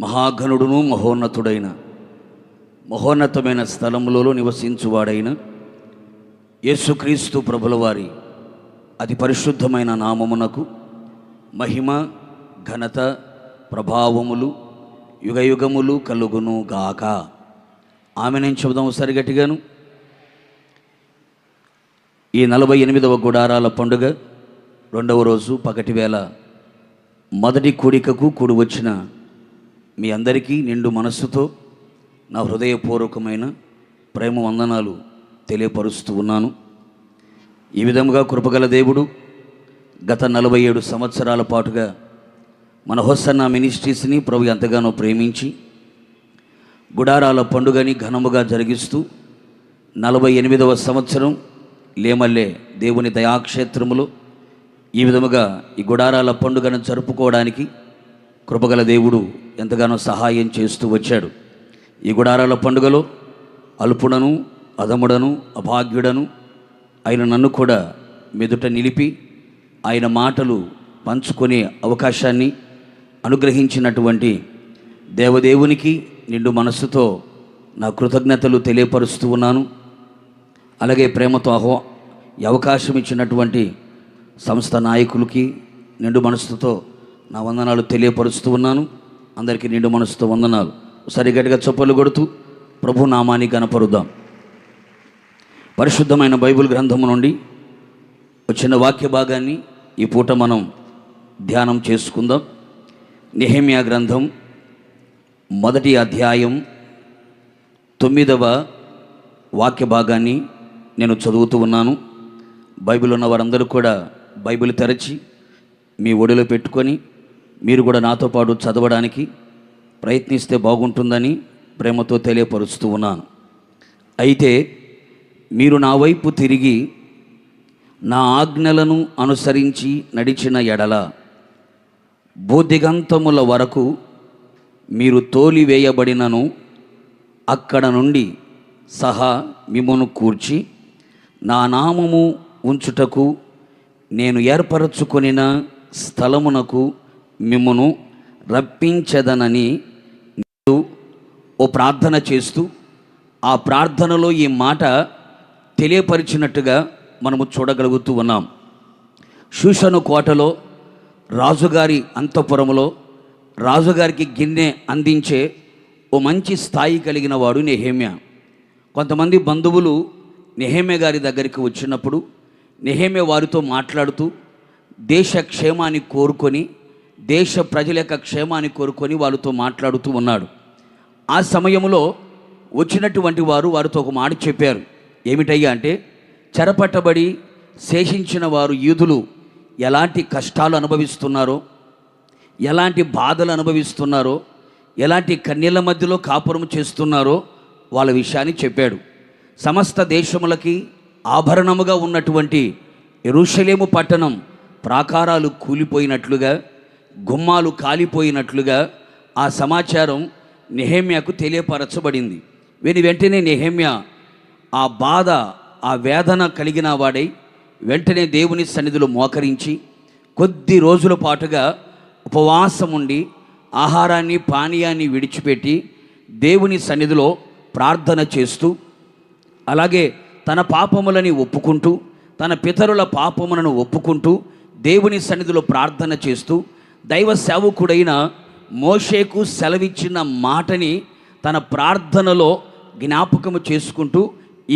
మహాఘనుడును మహోన్నతమైన స్థలములలో నివసించువాడైన యేసుక్రీస్తు ప్రభుల వారి అతి పరిశుద్ధమైన నామమునకు మహిమ ఘనత ప్రభావములు యుగయుగములు కలుగును గాక. ఆమెను చెబుదాం ఒకసారి గట్టిగాను. ఈ 48వ గుడారాల పండుగ రెండవ రోజు పగటి వేళ మొదటి కూడికకు కూడి వచ్చిన మీ అందరికీ నిండు మనస్సుతో నా హృదయపూర్వకమైన ప్రేమ వందనాలు తెలియపరుస్తూ ఉన్నాను. ఈ విధముగా కృపగల దేవుడు గత 47 సంవత్సరాల పాటుగా మన హోసన్నా మినిస్ట్రీస్ని ప్రభు ఎంతగానో ప్రేమించి గుడారాల పండుగని ఘనముగా జరిగిస్తూ 48వ సంవత్సరం లేమల్లే దేవుని దయాక్షేత్రములో ఈ విధముగా ఈ గుడారాల పండుగను జరుపుకోవడానికి కృపగల దేవుడు ఎంతగానో సహాయం చేస్తూ వచ్చాడు. ఈ గుడారాల పండుగలో అల్పుడను అధముడను అభాగ్యుడను ఆయన నన్ను కూడా మెదుట నిలిపి ఆయన మాటలు పంచుకునే అవకాశాన్ని అనుగ్రహించినటువంటి దేవదేవునికి నిండు మనస్సుతో నా కృతజ్ఞతలు తెలియపరుస్తూ ఉన్నాను. అలాగే ప్రేమతో ఈ అవకాశం ఇచ్చినటువంటి సంస్థ నాయకులకి నిండు మనస్సుతో నా వందనాలు తెలియపరుస్తూ ఉన్నాను. అందరికీ నిండు మనసుతో వందనాలు. ఒకసారి గట్టిగా చప్పలు కొడుతూ ప్రభు నామాన్ని గణపరుద్దాం. పరిశుద్ధమైన బైబిల్ గ్రంథము నుండి వచ్చిన వాక్య భాగాన్ని ఈ పూట మనం ధ్యానం చేసుకుందాం. నెహెమ్యా గ్రంథం 1వ అధ్యాయం 9వ వాక్య భాగాన్ని నేను చదువుతూ ఉన్నాను. బైబిల్ ఉన్న వారందరూ కూడా బైబిల్ తెరచి మీ ఒడిలో పెట్టుకొని మీరు కూడా నాతో పాటు చదవడానికి ప్రయత్నిస్తే బాగుంటుందని ప్రేమతో తెలియపరుస్తూ ఉన్నాను. అయితే మీరు నా వైపు తిరిగి నా ఆజ్ఞలను అనుసరించి నడిచిన ఎడల భూదిగంతముల వరకు మీరు తోలివేయబడినను అక్కడ నుండి సహా మిమ్మును కూర్చి నా నామము ఉంచుటకు నేను ఏర్పరచుకొనిన స్థలమునకు మిమ్మును రప్పించదనని ఓ ప్రార్థన చేస్తూ ఆ ప్రార్థనలో ఈ మాట తెలియపరిచినట్టుగా మనము చూడగలుగుతూ ఉన్నాం. షూషను కోటలో రాజుగారి అంతఃపురములో రాజుగారికి గిన్నె అందించే ఓ మంచి స్థాయి కలిగిన వాడు నెహెమ్యా. కొంతమంది బంధువులు నెహెమ్యా గారి దగ్గరికి వచ్చినప్పుడు నెహెమ్యా వారితో మాట్లాడుతూ దేశ క్షేమాన్ని కోరుకొని దేశ ప్రజల యొక్క క్షేమాన్ని కోరుకొని వాళ్ళతో మాట్లాడుతూ ఉన్నాడు. ఆ సమయంలో వచ్చినటువంటి వారితో ఒక మాట చెప్పారు. ఏమిటయ్యా అంటే, చెరపట్టబడి శేషించిన వారు యూదులు ఎలాంటి కష్టాలు అనుభవిస్తున్నారో, ఎలాంటి బాధలు అనుభవిస్తున్నారో, ఎలాంటి కన్నీళ్ళ మధ్యలో కాపురం చేస్తున్నారో వాళ్ళ విషయాన్ని చెప్పాడు. సమస్త దేశములకి ఆభరణముగా ఉన్నటువంటి యెరూషలేము పట్టణం ప్రాకారాలు కూలిపోయినట్లుగా, గుమ్మాలు కాలిపోయినట్లుగా ఆ సమాచారం నెహెమ్యాకు తెలియపరచబడింది. వెంటనే నెహెమ్యా ఆ బాధ ఆ వేదన కలిగిన వాడై వెంటనే దేవుని సన్నిధిలో మోకరించి కొద్ది రోజుల పాటుగా ఉపవాసం ఉండి ఆహారాన్ని పానీయాన్ని విడిచిపెట్టి దేవుని సన్నిధిలో ప్రార్థన చేస్తూ, అలాగే తన పాపములని ఒప్పుకుంటూ తన పితరుల పాపములను ఒప్పుకుంటూ దేవుని సన్నిధిలో ప్రార్థన చేస్తూ దైవ సేవకుడైన మోషేకు సెలవిచ్చిన మాటని తన ప్రార్థనలో జ్ఞాపకము చేసుకుంటూ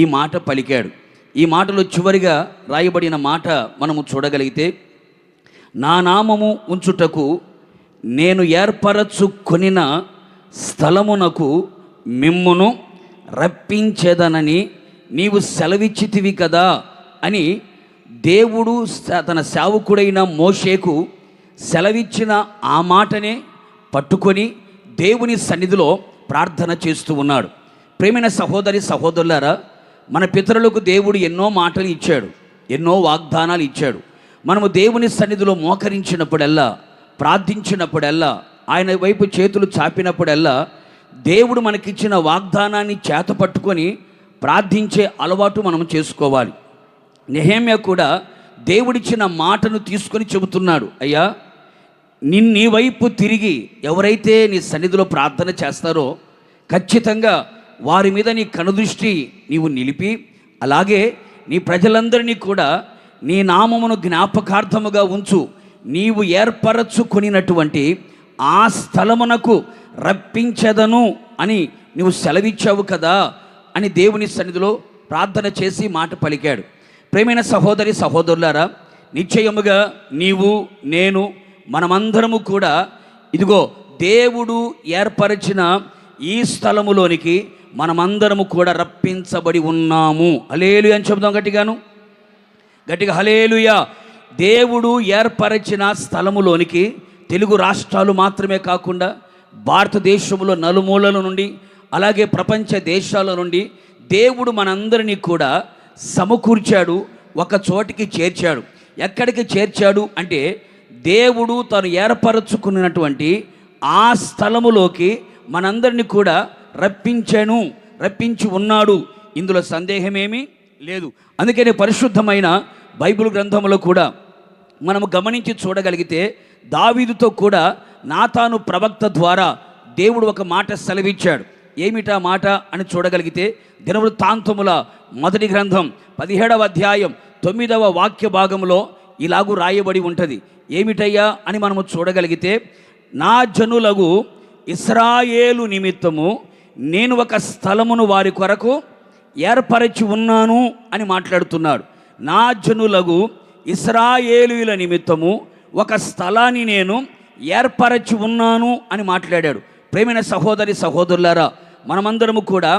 ఈ మాట పలికాడు. ఈ మాటలో చివరిగా రాయబడిన మాట మనము చూడగలిగితే, నా నామము ఉంచుటకు నేను ఏర్పరచుకొనిన స్థలమునకు మిమ్మును రప్పించేదనని నీవు సెలవిచ్చితివి కదా అని దేవుడు తన సేవకుడైన మోషేకు సెలవిచ్చిన ఆ మాటనే పట్టుకొని దేవుని సన్నిధిలో ప్రార్థన చేస్తూ ఉన్నాడు. ప్రేమైన సహోదరి సహోదరులారా, మన పితరులకు దేవుడు ఎన్నో మాటలు ఇచ్చాడు, ఎన్నో వాగ్దానాలు ఇచ్చాడు. మనము దేవుని సన్నిధిలో మోకరించినప్పుడల్లా, ప్రార్థించినప్పుడల్లా, ఆయన వైపు చేతులు చాపినప్పుడల్లా దేవుడు మనకిచ్చిన వాగ్దానాన్ని చేత పట్టుకొని ప్రార్థించే అలవాటు మనం చేసుకోవాలి. నెహెమ్యా కూడా దేవుడిచ్చిన మాటను తీసుకొని చెబుతున్నాడు. అయ్యా, నీ వైపు తిరిగి ఎవరైతే నీ సన్నిధిలో ప్రార్థన చేస్తారో ఖచ్చితంగా వారి మీద నీ కనుదృష్టి నీవు నిలిపి, అలాగే నీ ప్రజలందరినీ కూడా నీ నామమును జ్ఞాపకార్థముగా ఉంచు, నీవు ఏర్పరచుకొనినటువంటి ఆ స్థలమునకు రప్పించెదను అని నువ్వు సెలవిచ్చావు కదా అని దేవుని సన్నిధిలో ప్రార్థన చేసి మాట పలికాడు. ప్రేమైన సహోదరి సహోదరులారా, నిశ్చయముగా నీవు నేను మనమందరము కూడా ఇదిగో దేవుడు ఏర్పరిచిన ఈ స్థలములోనికి మనమందరము కూడా రప్పించబడి ఉన్నాము. హల్లెలూయా అని చెబుదాం గట్టిగా హల్లెలూయా. దేవుడు ఏర్పరిచిన స్థలములోనికి తెలుగు రాష్ట్రాలు మాత్రమే కాకుండా భారతదేశంలో నలుమూలల నుండి అలాగే ప్రపంచ దేశాల నుండి దేవుడు మనందరినీ కూడా సమకూర్చాడు, ఒక చోటికి చేర్చాడు. ఎక్కడికి చేర్చాడు అంటే దేవుడు తను ఏర్పరచుకున్నటువంటి ఆ స్థలములోకి మనందరినీ కూడా రప్పించి ఉన్నాడు. ఇందులో సందేహమేమీ లేదు. అందుకని పరిశుద్ధమైన బైబిల్ గ్రంథంలో కూడా మనము గమనించి చూడగలిగితే దావీదుతో కూడా నాతాను ప్రవక్త ద్వారా దేవుడు ఒక మాట సెలవిచ్చాడు. ఏమిటా మాట అని చూడగలిగితే దినవృత్తాంతముల మొదటి గ్రంథం 17వ అధ్యాయం 9వ వాక్య భాగంలో ఇలాగూ రాయబడి ఉంటుంది. ఏమిటయ్యా అని మనము చూడగలిగితే, నా జనులగు ఇశ్రాయేలు నిమిత్తము నేను ఒక స్థలమును వారి కొరకు ఏర్పరచి ఉన్నాను అని మాట్లాడుతున్నాడు. నా జనులగు ఇశ్రాయేలుల నిమిత్తము ఒక స్థలాన్ని నేను ఏర్పరచి ఉన్నాను అని మాట్లాడాడు. ప్రేమైన సహోదరి సహోదరులారా, మనమందరము కూడా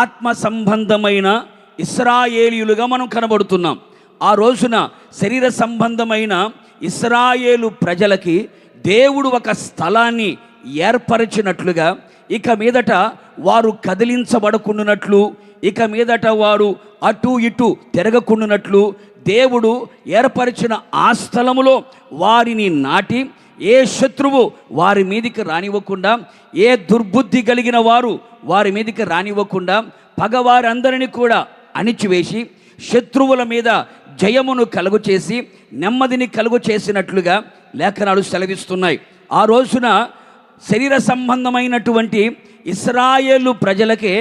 ఆత్మ సంబంధమైన ఇశ్రాయేలీయులుగా మనం కనబడుతున్నాం. ఆ రోజున శరీర సంబంధమైన ఇశ్రాయేలు ప్రజలకి దేవుడు ఒక స్థలాన్ని ఏర్పరిచినట్లుగా, ఇక మీదట వారు కదిలించబడకుండానట్లు, ఇక మీదట వారు అటు ఇటు తిరగకుండానట్లు దేవుడు ఏర్పరిచిన ఆ స్థలములో వారిని నాటి, ఏ శత్రువు వారి మీదికి రానివ్వకుండా, ఏ దుర్బుద్ధి కలిగిన వారు వారి మీదికి రానివ్వకుండా పగవారందరినీ కూడా అణిచివేసి శత్రువుల మీద జయమును కలుగు చేసి నెమ్మదిని కలుగు చేసినట్లుగా లేఖనాలు సెలవిస్తున్నాయి. ఆ రోజున శరీర సంబంధమైనటువంటి ఇశ్రాయేలు ప్రజలకే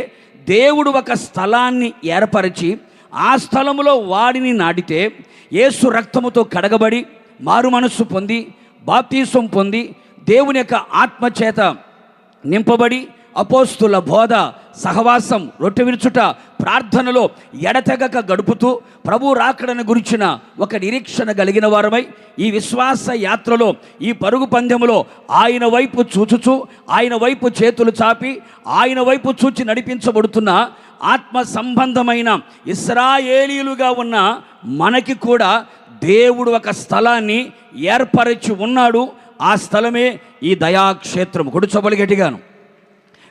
దేవుడు ఒక స్థలాన్ని ఏర్పరిచి ఆ స్థలములో వాడిని నాటితే యేసు రక్తముతో కడగబడి మారు మనస్సు పొంది బాప్తీసం పొంది దేవుని యొక్క ఆత్మచేత నింపబడి అపోస్తుల బోధ, సహవాసం, రొట్టె విరుచుట, ప్రార్థనలో ఎడతెగక గడుపుతూ ప్రభు రాకడను గురించిన ఒక నిరీక్షణ కలిగిన వారమై ఈ విశ్వాస యాత్రలో, ఈ పరుగు పందెములో ఆయన వైపు చూచుచూ, ఆయన వైపు చేతులు చాపి ఆయన వైపు చూచి నడిపించబడుతున్న ఆత్మ సంబంధమైన ఇశ్రాయేలీయులుగా ఉన్న మనకి కూడా దేవుడు ఒక స్థలాన్ని ఏర్పరచి ఉన్నాడు. ఆ స్థలమే ఈ దయాక్షేత్రం. కొడుచబలి గట్టిగాను,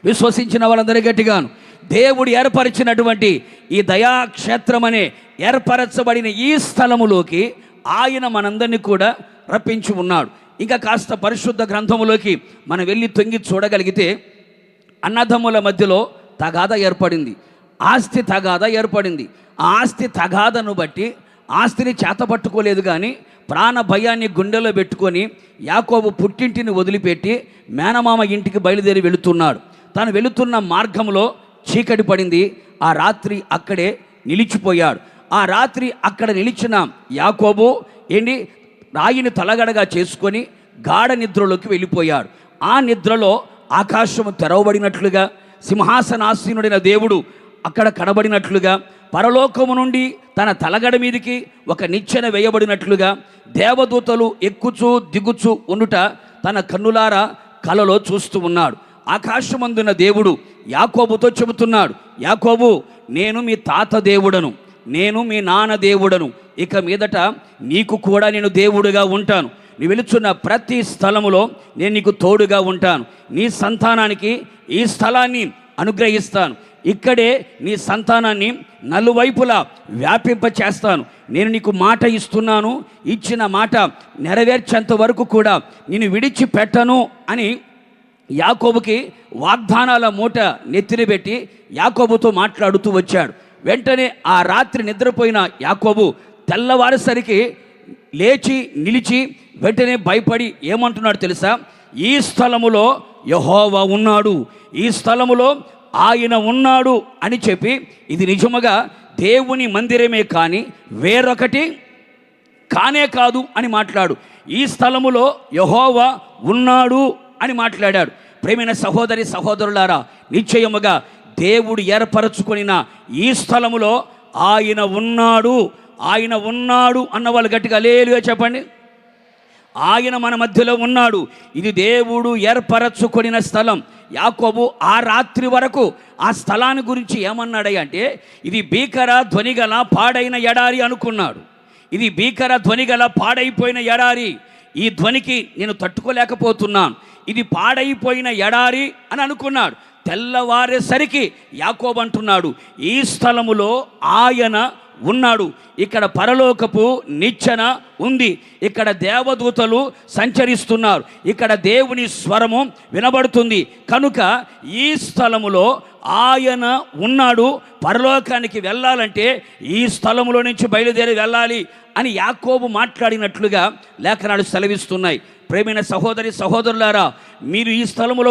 విశ్వసించిన వాళ్ళందరి గట్టిగాను, దేవుడు ఏర్పరిచినటువంటి ఈ దయాక్షేత్రం అనే ఏర్పరచబడిన ఈ స్థలములోకి ఆయన మనందరినీ కూడా రప్పించి ఉన్నాడు. ఇంకా కాస్త పరిశుద్ధ గ్రంథములోకి మనం వెళ్ళి తొంగి చూడగలిగితే అన్నదమ్ముల మధ్యలో తగాద ఏర్పడింది, ఆస్తి తగాద ఏర్పడింది. ఆ ఆస్తి తగాదను బట్టి ఆస్తిని చేతపట్టుకోలేదు కానీ ప్రాణ భయాన్ని గుండెలో పెట్టుకొని యాకోబు పుట్టింటిని వదిలిపెట్టి మేనమామ ఇంటికి బయలుదేరి వెళుతున్నాడు. తాను వెళుతున్న మార్గంలో చీకటి పడింది. ఆ రాత్రి అక్కడే నిలిచిపోయాడు. ఆ రాత్రి అక్కడ నిలిచిన యాకోబు రాయిని తలగడగా చేసుకొని గాఢ నిద్రలోకి వెళ్ళిపోయాడు. ఆ నిద్రలో ఆకాశము తెరవబడినట్లుగా, సింహాసనాసీనుడైన దేవుడు అక్కడ కనబడినట్లుగా, పరలోకము నుండి తన తలగడ మీదికి ఒక నిచ్చెన వేయబడినట్లుగా దేవదూతలు ఎక్కుచూ దిగుచూ ఉండుట తన కన్నులారా కలలో చూస్తూ ఉన్నాడు. ఆకాశమందున దేవుడు యాకోబుతో చెబుతున్నాడు, యాకోబు, నేను మీ తాత దేవుడను, నేను మీ నాన్న దేవుడను, ఇక మీదట నీకు కూడా నేను దేవుడుగా ఉంటాను. నీ వెళుచున్న ప్రతి స్థలములో నేను నీకు తోడుగా ఉంటాను. నీ సంతానానికి ఈ స్థలాన్ని అనుగ్రహిస్తాను. ఇక్కడే నీ సంతానాన్ని నలువైపులా వ్యాపింప చేస్తాను. నేను నీకు మాట ఇస్తున్నాను, ఇచ్చిన మాట నెరవేర్చేంత వరకు కూడా నేను విడిచిపెట్టను అని యాకోబుకి వాగ్దానాల మూట నెత్తిన పెట్టి యాకోబుతో మాట్లాడుతూ వచ్చాడు. వెంటనే ఆ రాత్రి నిద్రపోయిన యాకోబు తెల్లవారేసరికి లేచి నిలిచి వెంటనే భయపడి ఏమంటున్నాడు తెలుసా? ఈ స్థలములో యెహోవా ఉన్నాడు, ఈ స్థలములో ఆయన ఉన్నాడు అని చెప్పి ఇది నిజముగా దేవుని మందిరమే కానీ వేరొకటి కానే కాదు అని మాట్లాడు. ఈ స్థలములో యెహోవా ఉన్నాడు అని మాట్లాడాడు. ప్రేమైన సహోదరి సహోదరులారా, నిశ్చయముగా దేవుడు ఏర్పరచుకొనిన ఈ స్థలములో ఆయన ఉన్నాడు, ఆయన ఉన్నాడు అన్న వాళ్ళు గట్టిగా హల్లెలూయా చెప్పండి. ఆయన మన మధ్యలో ఉన్నాడు. ఇది దేవుడు ఏర్పరచుకొనిన స్థలం. యాకోబు ఆ రాత్రి వరకు ఆ స్థలాన్ని గురించి ఏమన్నాడంటే ఇది భీకర ధ్వనిగల పాడైన ఎడారి అనుకున్నాడు. ఇది భీకర ధ్వనిగల పాడైపోయిన ఎడారి, ఈ ధ్వనికి నేను తట్టుకోలేకపోతున్నాను, ఇది పాడైపోయిన ఎడారి అని అనుకున్నాడు. తెల్లవారేసరికి యాకోబు అంటున్నాడు ఈ స్థలములో ఆయన ఉన్నాడు. ఇక్కడ పరలోకపు నిచ్చెన ఉంది, ఇక్కడ దేవదూతలు సంచరిస్తున్నారు, ఇక్కడ దేవుని స్వరము వినబడుతుంది. కనుక ఈ స్థలములో ఆయన ఉన్నాడు. పరలోకానికి వెళ్ళాలంటే ఈ స్థలములో నుంచి బయలుదేరి వెళ్ళాలి అని యాకోబు మాట్లాడినట్లుగా లేఖనాలు సెలవిస్తున్నాయి. ప్రేమైన సహోదరి సహోదరులారా, మీరు ఈ స్థలములో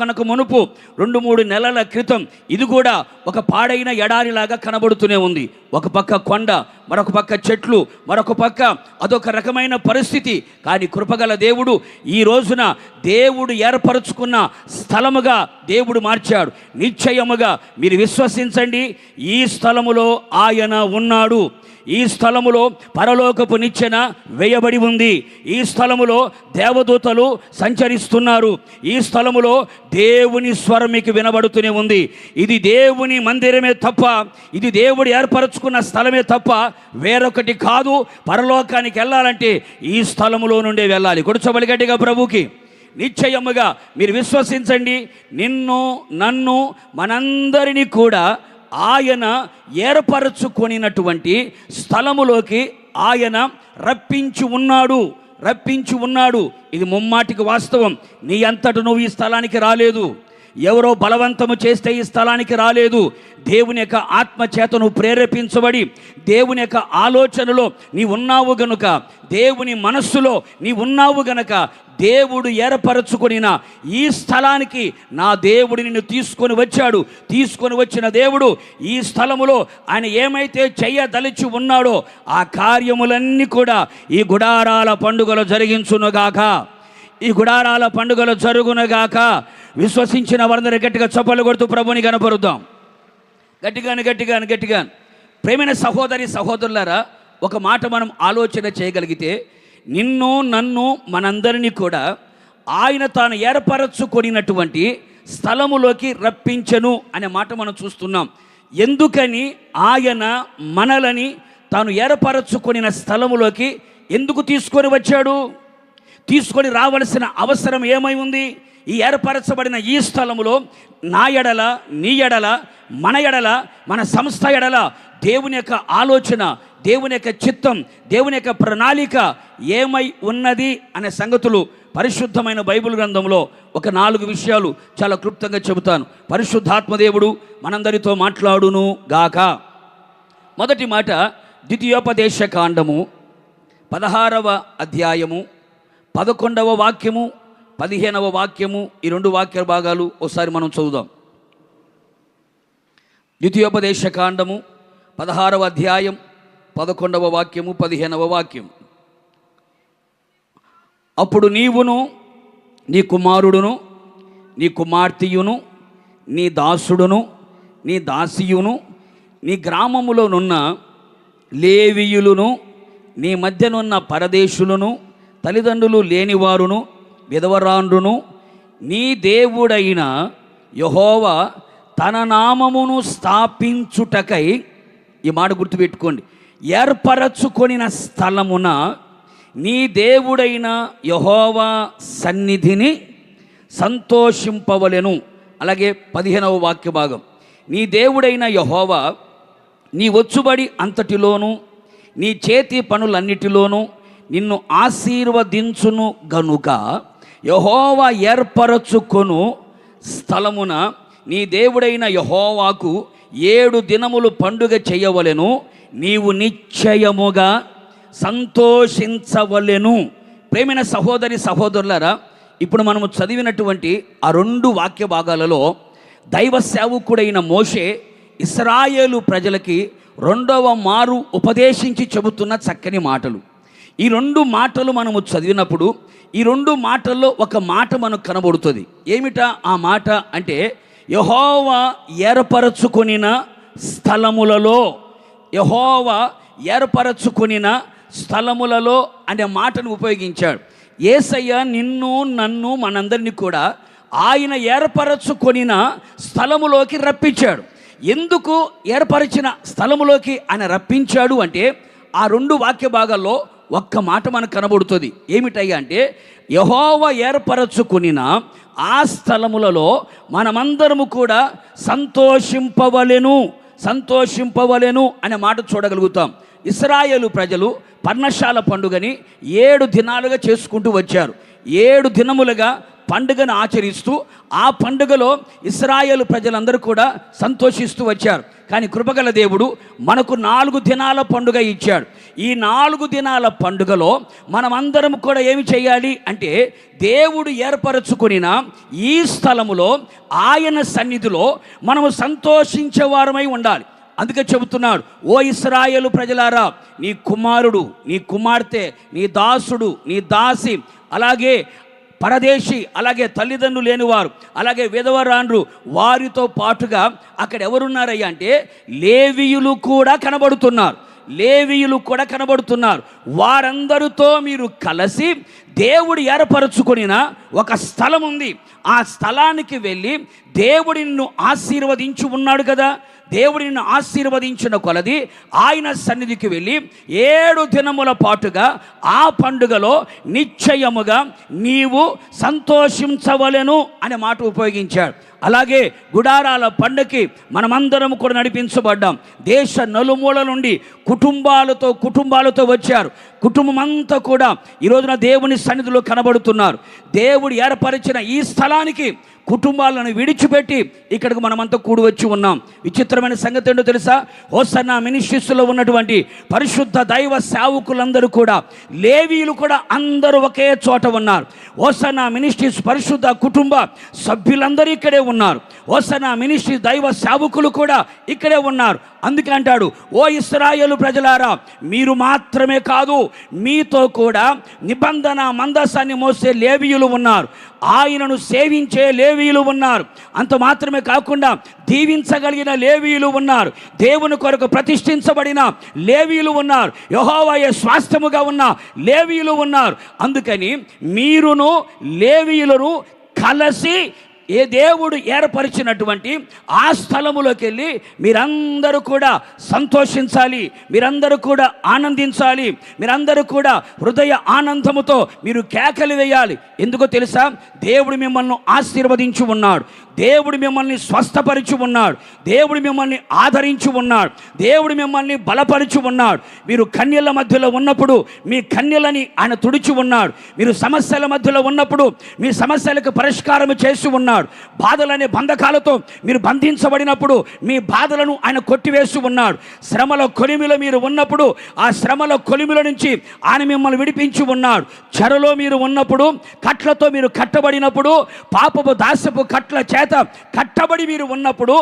కనుక మునుపు 2-3 నెలల క్రితం ఇది కూడా ఒక పాడైన ఎడారిలాగా కనబడుతూనే ఉంది. ఒక పక్క కొండ, మరొక పక్క చెట్లు, మరొక పక్క అదొక రకమైన పరిస్థితి. కానీ కృపగల దేవుడు ఈ రోజున దేవుడు ఏర్పరచుకున్న స్థలముగా దేవుడు మార్చాడు. నిశ్చయముగా మీరు విశ్వసించండి, ఈ స్థలములో ఆయన ఉన్నాడు. ఈ స్థలములో పరలోకపు నిచ్చెన వేయబడి ఉంది. ఈ స్థలములో దేవదూతలు సంచరిస్తున్నారు. ఈ స్థలములో దేవుని స్వరం మీకు వినబడుతూనే ఉంది. ఇది దేవుని మందిరమే తప్ప, ఇది దేవుడు ఏర్పరచుకున్న స్థలమే తప్ప వేరొకటి కాదు. పరలోకానికి వెళ్ళాలంటే ఈ స్థలములో నుండే వెళ్ళాలి. కొడుచబలి గట్టిగా ప్రభుకి. నిశ్చయముగా మీరు విశ్వసించండి, నిన్ను నన్ను మనందరినీ కూడా ఆయన ఏర్పరచుకొనినటువంటి స్థలములోకి ఆయన రప్పించి ఉన్నాడు. ఇది ముమ్మాటికి వాస్తవం. నీ అంతట నువ్వు ఈ స్థలానికి రాలేదు, ఎవరో బలవంతము చేస్తే ఈ స్థలానికి రాలేదు. దేవుని యొక్క ఆత్మ చేత నువ్వు ప్రేరేపించబడి దేవుని యొక్క ఆలోచనలో నీ ఉన్నావు గనుక, దేవుని మనస్సులో నీ ఉన్నావు గనుక దేవుడు ఏర్పరచుకొనిన ఈ స్థలానికి నా దేవుడు నిన్ను తీసుకొని వచ్చాడు. తీసుకొని వచ్చిన దేవుడు ఈ స్థలములో ఆయన ఏమైతే చెయ్యదలిచి ఉన్నాడో ఆ కార్యములన్నీ కూడా ఈ గుడారాల పండుగలో జరిగించునుగాక, ఈ గుడారాల పండుగలో జరుగునుగాక. విశ్వసించిన వారందరూ గట్టిగా చప్పలు కొడుతూ ప్రభుని కనపరుద్దాం. గట్టిగా. ప్రేమైన సహోదరి సహోదరులారా, ఒక మాట మనం ఆలోచన చేయగలిగితే నిన్ను నన్ను మనందరినీ కూడా ఆయన తాను ఏర్పరచుకొనినటువంటి స్థలములోకి రప్పించెను అనే మాట మనం చూస్తున్నాం. ఎందుకని ఆయన మనలని తాను ఏర్పరచుకొనిన స్థలములోకి ఎందుకు తీసుకొని వచ్చాడు? తీసుకొని రావలసిన అవసరం ఏమై ఉంది? ఈ ఏర్పరచబడిన ఈ స్థలములో నా ఎడల, నీ ఎడల, మన ఎడల, మన సంస్థ ఎడల దేవుని యొక్క ఆలోచన, దేవుని యొక్క చిత్తం, దేవుని యొక్క ప్రణాళిక ఏమై ఉన్నది అనే సంగతులు పరిశుద్ధమైన బైబిల్ గ్రంథంలో ఒక 4 విషయాలు చాలా క్లుప్తంగా చెబుతాను. పరిశుద్ధాత్మదేవుడు మనందరితో మాట్లాడును గాక. మొదటి మాట ద్వితీయోపదేశ కాండము 16వ అధ్యాయము 11వ వాక్యము 15వ వాక్యము, ఈ 2 వాక్య భాగాలు ఒకసారి మనం చదువుదాం. ద్వితీయోపదేశ కాండము 16వ అధ్యాయం 11వ వాక్యము 15వ వాక్యం. అప్పుడు నీవును నీ కుమారుడును నీ కుమార్తెయును నీ దాసుడును నీ దాసియును నీ గ్రామములోనున్న లేవీయులను నీ మధ్యనున్న పరదేశులను తల్లిదండ్రులు లేనివారును విధవరాండ్రును నీ దేవుడైన యెహోవా తన నామమును స్థాపించుటకై, ఈ మాట గుర్తుపెట్టుకోండి, ఏర్పరచుకొనిన స్థలమున నీ దేవుడైన యెహోవా సన్నిధిని సంతోషింపవలెను. అలాగే 15వ వాక్య భాగం, నీ దేవుడైన యెహోవా నీ వచ్చుబడి అంతటిలోనూ నీ చేతి పనులన్నిటిలోనూ నిన్ను ఆశీర్వదించును గనుక యెహోవా ఏర్పరచుకొను స్థలమున నీ దేవుడైన యెహోవాకు 7 దినములు పండుగ చేయవలెను. నీవు నిశ్చయముగా సంతోషించవలెను. ప్రేమైన సహోదరి సహోదరులారా, ఇప్పుడు మనము చదివినటువంటి ఆ 2 వాక్య భాగాలలో దైవ సేవకుడైన మోషే ఇశ్రాయేలు ప్రజలకి 2వ మారు ఉపదేశించి చెబుతున్న చక్కని మాటలు. ఈ 2 మాటలు మనము చదివినప్పుడు ఈ 2 మాటల్లో ఒక మాట మనకు కనబడుతుంది. ఏమిటా ఆ మాట అంటే, యెహోవా ఏర్పరచుకొనిన స్థలములలో, యెహోవా ఏర్పరచుకొనిన స్థలములలో అనే మాటను ఉపయోగించాడు. యేసయ్య నిన్ను నన్ను మనందరినీ కూడా ఆయన ఏర్పరచుకొనిన స్థలములోకి రప్పించాడు. ఎందుకు ఏర్పరిచిన స్థలములోకి ఆయన రప్పించాడు అంటే, ఆ 2 వాక్య భాగాల్లో ఒక్క మాట మనకు కనబడుతుంది. ఏమిటయ్యా అంటే, యెహోవా ఏర్పరచుకొనిన ఆ స్థలములలో మనమందరము కూడా సంతోషింపవలెను అనే మాట చూడగలుగుతాం. ఇశ్రాయేలు ప్రజలు పర్ణశాల పండుగని 7 దినాలుగా చేసుకుంటూ వచ్చారు. 7 దినములుగా పండుగను ఆచరిస్తూ ఆ పండుగలో ఇశ్రాయేలు ప్రజలందరూ కూడా సంతోషిస్తూ వచ్చారు. కానీ కృపగల దేవుడు మనకు 4 దినాల పండుగ ఇచ్చాడు. ఈ 4 దినాల పండుగలో మనమందరం కూడా ఏమి చేయాలి అంటే, దేవుడు ఏర్పరచుకొనిన ఈ స్థలములో ఆయన సన్నిధిలో మనము సంతోషించేవారమై ఉండాలి. అందుకే చెబుతున్నాడు, ఓ ఇశ్రాయేలు ప్రజలారా, నీ కుమారుడు, నీ కుమార్తె, నీ దాసుడు, నీ దాసి, అలాగే పరదేశి, అలాగే తల్లిదండ్రులు లేనివారు, అలాగే విధవరాండ్రు, వారితో పాటుగా అక్కడ ఎవరున్నారయ్యా అంటే లేవీయులు కూడా కనబడుతున్నారు. వారందరితో మీరు కలిసి దేవుడు ఏర్పరచుకొనిన ఒక స్థలం ఉంది. ఆ స్థలానికి వెళ్ళి దేవుడు నిన్ను ఆశీర్వదించి ఉన్నాడు కదా. దేవుడు నిన్ను ఆశీర్వదించిన కొలది ఆయన సన్నిధికి వెళ్ళి 7 దినముల పాటుగా ఆ పండుగలో నిశ్చయముగా నీవు సంతోషించవలెను అనే మాట ఉపయోగించాడు. అలాగే గుడారాల పండుగకి మనమందరం కూడా నడిపించబడ్డాం. దేశ నలుమూల నుండి కుటుంబాలతో వచ్చారు. కుటుంబం అంతా కూడా ఈ రోజున దేవుని సన్నిధిలో కనబడుతున్నారు. దేవుడు ఏర్పరిచిన ఈ స్థలానికి కుటుంబాలను విడిచిపెట్టి ఇక్కడికి మనమంతా కూడి వచ్చి ఉన్నాం. విచిత్రమైన సంగతి ఏంటో తెలుసా? హోసన్నా మినిస్ట్రీస్లో ఉన్నటువంటి పరిశుద్ధ దైవ సేవకులందరూ కూడా, లేవీయులు కూడా అందరూ ఒకే చోట ఉన్నారు. హోసన్నా మినిస్ట్రీస్ పరిశుద్ధ కుటుంబ సభ్యులందరూ ఇక్కడే ఉన్నారు. హోసన్నా మినిస్ట్రీస్ దైవ సేవకులు కూడా ఇక్కడే ఉన్నారు. అందుకే అంటాడు, ఓ ఇశ్రాయేలు ప్రజలారా, మీరు మాత్రమే కాదు, మీతో కూడా నిబంధన మందసాన్ని మోసే లేవీయులు ఉన్నారు, ఆయనను సేవించే లేవీయులు ఉన్నారు. అంత మాత్రమే కాకుండా దీవించగలిగిన లేవీయులు ఉన్నారు, దేవుని కొరకు ప్రతిష్ఠించబడిన లేవీయులు ఉన్నారు, యెహోవాయే స్వాస్థ్యముగా ఉన్న లేవీయులు ఉన్నారు. అందుకని మీరును లేవీయులను కలిసి ఏ దేవుడు ఏర్పరిచినటువంటి ఆ స్థలములోకి వెళ్ళి మీరందరూ కూడా సంతోషించాలి, మీరందరూ కూడా ఆనందించాలి, మీరందరూ కూడా హృదయ ఆనందముతో మీరు కేకలు వేయాలి. ఎందుకో తెలుసా? దేవుడు మిమ్మల్ని ఆశీర్వదించి ఉన్నాడు, దేవుడు మిమ్మల్ని స్వస్థపరిచి ఉన్నాడు, దేవుడు మిమ్మల్ని ఆదరించి ఉన్నాడు, దేవుడు మిమ్మల్ని బలపరిచి ఉన్నాడు. మీరు కన్యల మధ్యలో ఉన్నప్పుడు మీ కన్యలని ఆయన తుడిచి ఉన్నాడు. మీరు సమస్యల మధ్యలో ఉన్నప్పుడు మీ సమస్యలకు పరిష్కారం చేసి ఉన్నాడు. బాధలనే బంధకాలతో మీరు బంధించబడినప్పుడు మీ బాధలను ఆయన కొట్టివేసి ఉన్నాడు. శ్రమల కొలిమిలో మీరు ఉన్నప్పుడు ఆ శ్రమల కొలిమిల నుంచి ఆయన మిమ్మల్ని విడిపించి ఉన్నాడు. చెరలో మీరు ఉన్నప్పుడు, కట్లతో మీరు కట్టబడినప్పుడు, పాపపు దాస్యపు కట్ల చేత కట్టబడి మీరు ఉన్నప్పుడు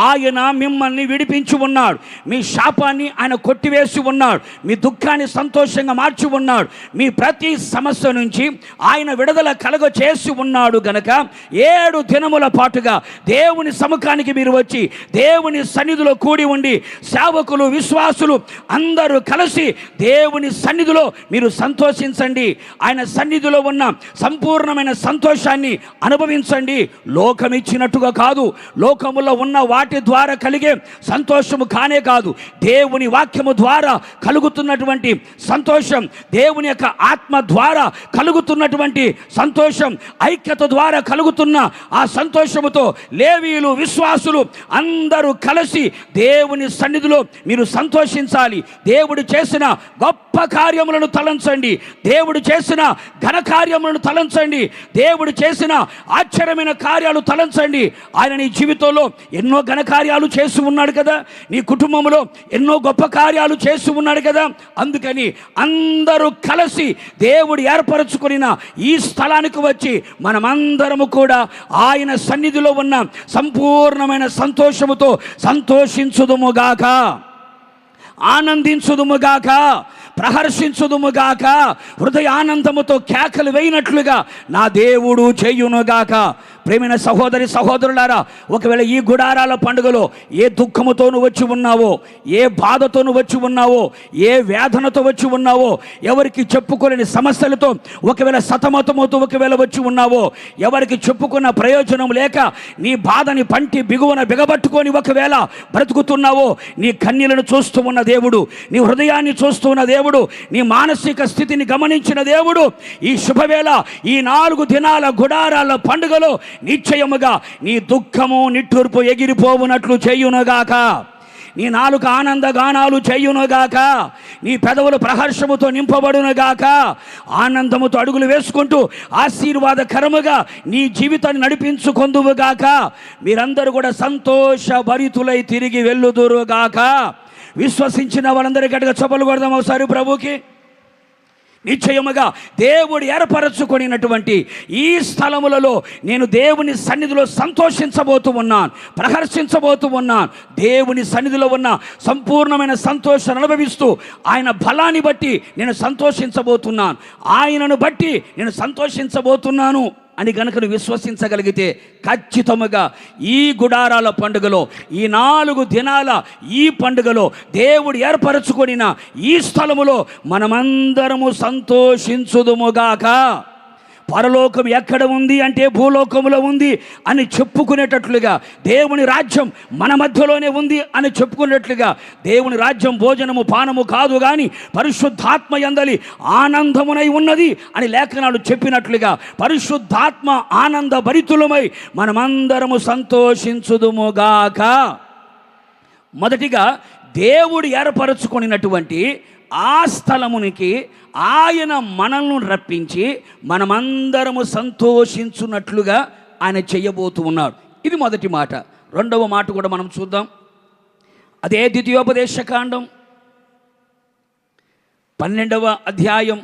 ఆయన మిమ్మల్ని విడిపించి ఉన్నాడు. మీ శాపాన్ని ఆయన కొట్టివేసి ఉన్నాడు. మీ దుఃఖాన్ని సంతోషంగా మార్చి ఉన్నాడు. మీ ప్రతి సమస్య నుంచి ఆయన విడుదల కలుగ చేసి ఉన్నాడు. గనక 7 దినముల పాటుగా దేవుని సముఖానికి మీరు వచ్చి దేవుని సన్నిధిలో కూడి ఉండి సేవకులు, విశ్వాసులు అందరూ కలిసి దేవుని సన్నిధిలో మీరు సంతోషించండి. ఆయన సన్నిధిలో ఉన్న సంపూర్ణమైన సంతోషాన్ని అనుభవించండి. లోకమిచ్చినట్టుగా కాదు, లోకములో ఉన్న వాటి ద్వారా కలిగే సంతోషము కానే కాదు, దేవుని వాక్యము ద్వారా కలుగుతున్నటువంటి సంతోషం, దేవుని యొక్క ఆత్మ ద్వారా కలుగుతున్నటువంటి సంతోషం, ఐక్యత ద్వారా కలుగుతున్న ఆ సంతోషముతో లేవీయులు, విశ్వాసులు అందరూ కలిసి దేవుని సన్నిధిలో మీరు సంతోషించాలి. దేవుడు చేసిన గొప్ప కార్యములను తలంచండి, దేవుడు చేసిన ఘన కార్యములను తలంచండి, దేవుడు చేసిన ఆశ్చర్యమైన కార్యాలు తలంచండి. ఆయన నీ జీవితంలో ఎన్నో ఘన కార్యాలు చేసి ఉన్నాడు కదా, నీ కుటుంబంలో ఎన్నో గొప్ప కార్యాలు చేసి ఉన్నాడు కదా. అందుకని అందరూ కలిసి దేవుడు ఏర్పరచుకున్న ఈ స్థలానికి వచ్చి మనమందరము కూడా ఆయన సన్నిధిలో ఉన్న సంపూర్ణమైన సంతోషముతో సంతోషించుదుముగాక, ఆనందించుదుముగాక, ప్రహర్షించుదుముగాక, హృదయ ఆనందముతో కేకలు వేయినట్లుగా నా దేవుడు చేయునుగాక. ప్రేమైన సహోదరి సహోదరులారా, ఒకవేళ ఈ గుడారాల పండుగలో ఏ దుఃఖముతో నువ్వు వచ్చి ఉన్నావో, ఏ బాధతో నువ్వు వచ్చి ఉన్నావో, ఏ వేదనతో వచ్చి ఉన్నావో, ఎవరికి చెప్పుకోలేని సమస్యలతో ఒకవేళ సతమతమవుతూ ఒకవేళ వచ్చి ఉన్నావో, ఎవరికి చెప్పుకున్న ప్రయోజనం లేక నీ బాధని పంటి బిగువన బిగబట్టుకొని ఒకవేళ బ్రతుకుతున్నావో, నీ కన్నీలను చూస్తూ ఉన్న దేవుడు, నీ హృదయాన్ని చూస్తూ ఉన్న దేవుడు, నీ మానసిక స్థితిని గమనించిన దేవుడు ఈ శుభవేళ, ఈ 4 దినాల గుడారాల పండుగలో నిశ్చయముగా నీ దుఃఖము నిట్టూర్పు ఎగిరిపోవునట్లు చేయునుగాక, నీ నాలుక ఆనందగానాలు చేయునుగాక, నీ పెదవులు ప్రహర్షముతో నింపబడునుగాక, ఆనందముతో అడుగులు వేసుకుంటూ ఆశీర్వాదకరముగా నీ జీవితాన్ని నడిపించుకొందువుగాక. మీరందరూ కూడా సంతోషభరితులై తిరిగి వెళ్ళుదురుగాక. విశ్వసించిన వాళ్ళందరి గట్టిగా చప్పలు కొడదాం ఒకసారి ప్రభుకి. నిశ్చయముగా దేవుడు ఏర్పరచుకొనినటువంటి ఈ స్థలములలో నేను దేవుని సన్నిధిలో సంతోషించబోతూ ఉన్నాను, ప్రహర్షించబోతూ ఉన్నాను. దేవుని సన్నిధిలో ఉన్న సంపూర్ణమైన సంతోషాన్ని అనుభవిస్తూ ఆయన బలాన్ని బట్టి నేను సంతోషించబోతున్నాను, ఆయనను బట్టి నేను సంతోషించబోతున్నాను అని గనుక నువ్వు విశ్వసించగలిగితే ఖచ్చితంగా ఈ గుడారాల పండుగలో, ఈ 4 దినాల ఈ పండుగలో దేవుడు ఏర్పరచుకొనిన ఈ స్థలములో మనమందరము సంతోషించుదుముగాక. పరలోకం ఎక్కడ ఉంది అంటే భూలోకములో ఉంది అని చెప్పుకునేటట్లుగా, దేవుని రాజ్యం మన మధ్యలోనే ఉంది అని చెప్పుకునేట్లుగా, దేవుని రాజ్యం భోజనము పానము కాదు కానీ పరిశుద్ధాత్మ యందలి ఆనందమునై ఉన్నది అని లేఖనాలు చెప్పినట్లుగా పరిశుద్ధాత్మ ఆనంద భరితులమై మనమందరము సంతోషించుదుముగాక. మొదటిగా దేవుడు ఏర్పరచుకొనినటువంటి ఆ స్థలమునికి ఆయన మనల్ని రప్పించి మనమందరము సంతోషించున్నట్లుగా ఆయన చేయబోతూ ఉన్నాడు. ఇది మొదటి మాట. రెండవ మాట కూడా మనం చూద్దాం. అదే ద్వితీయోపదేశకాండం 12వ అధ్యాయం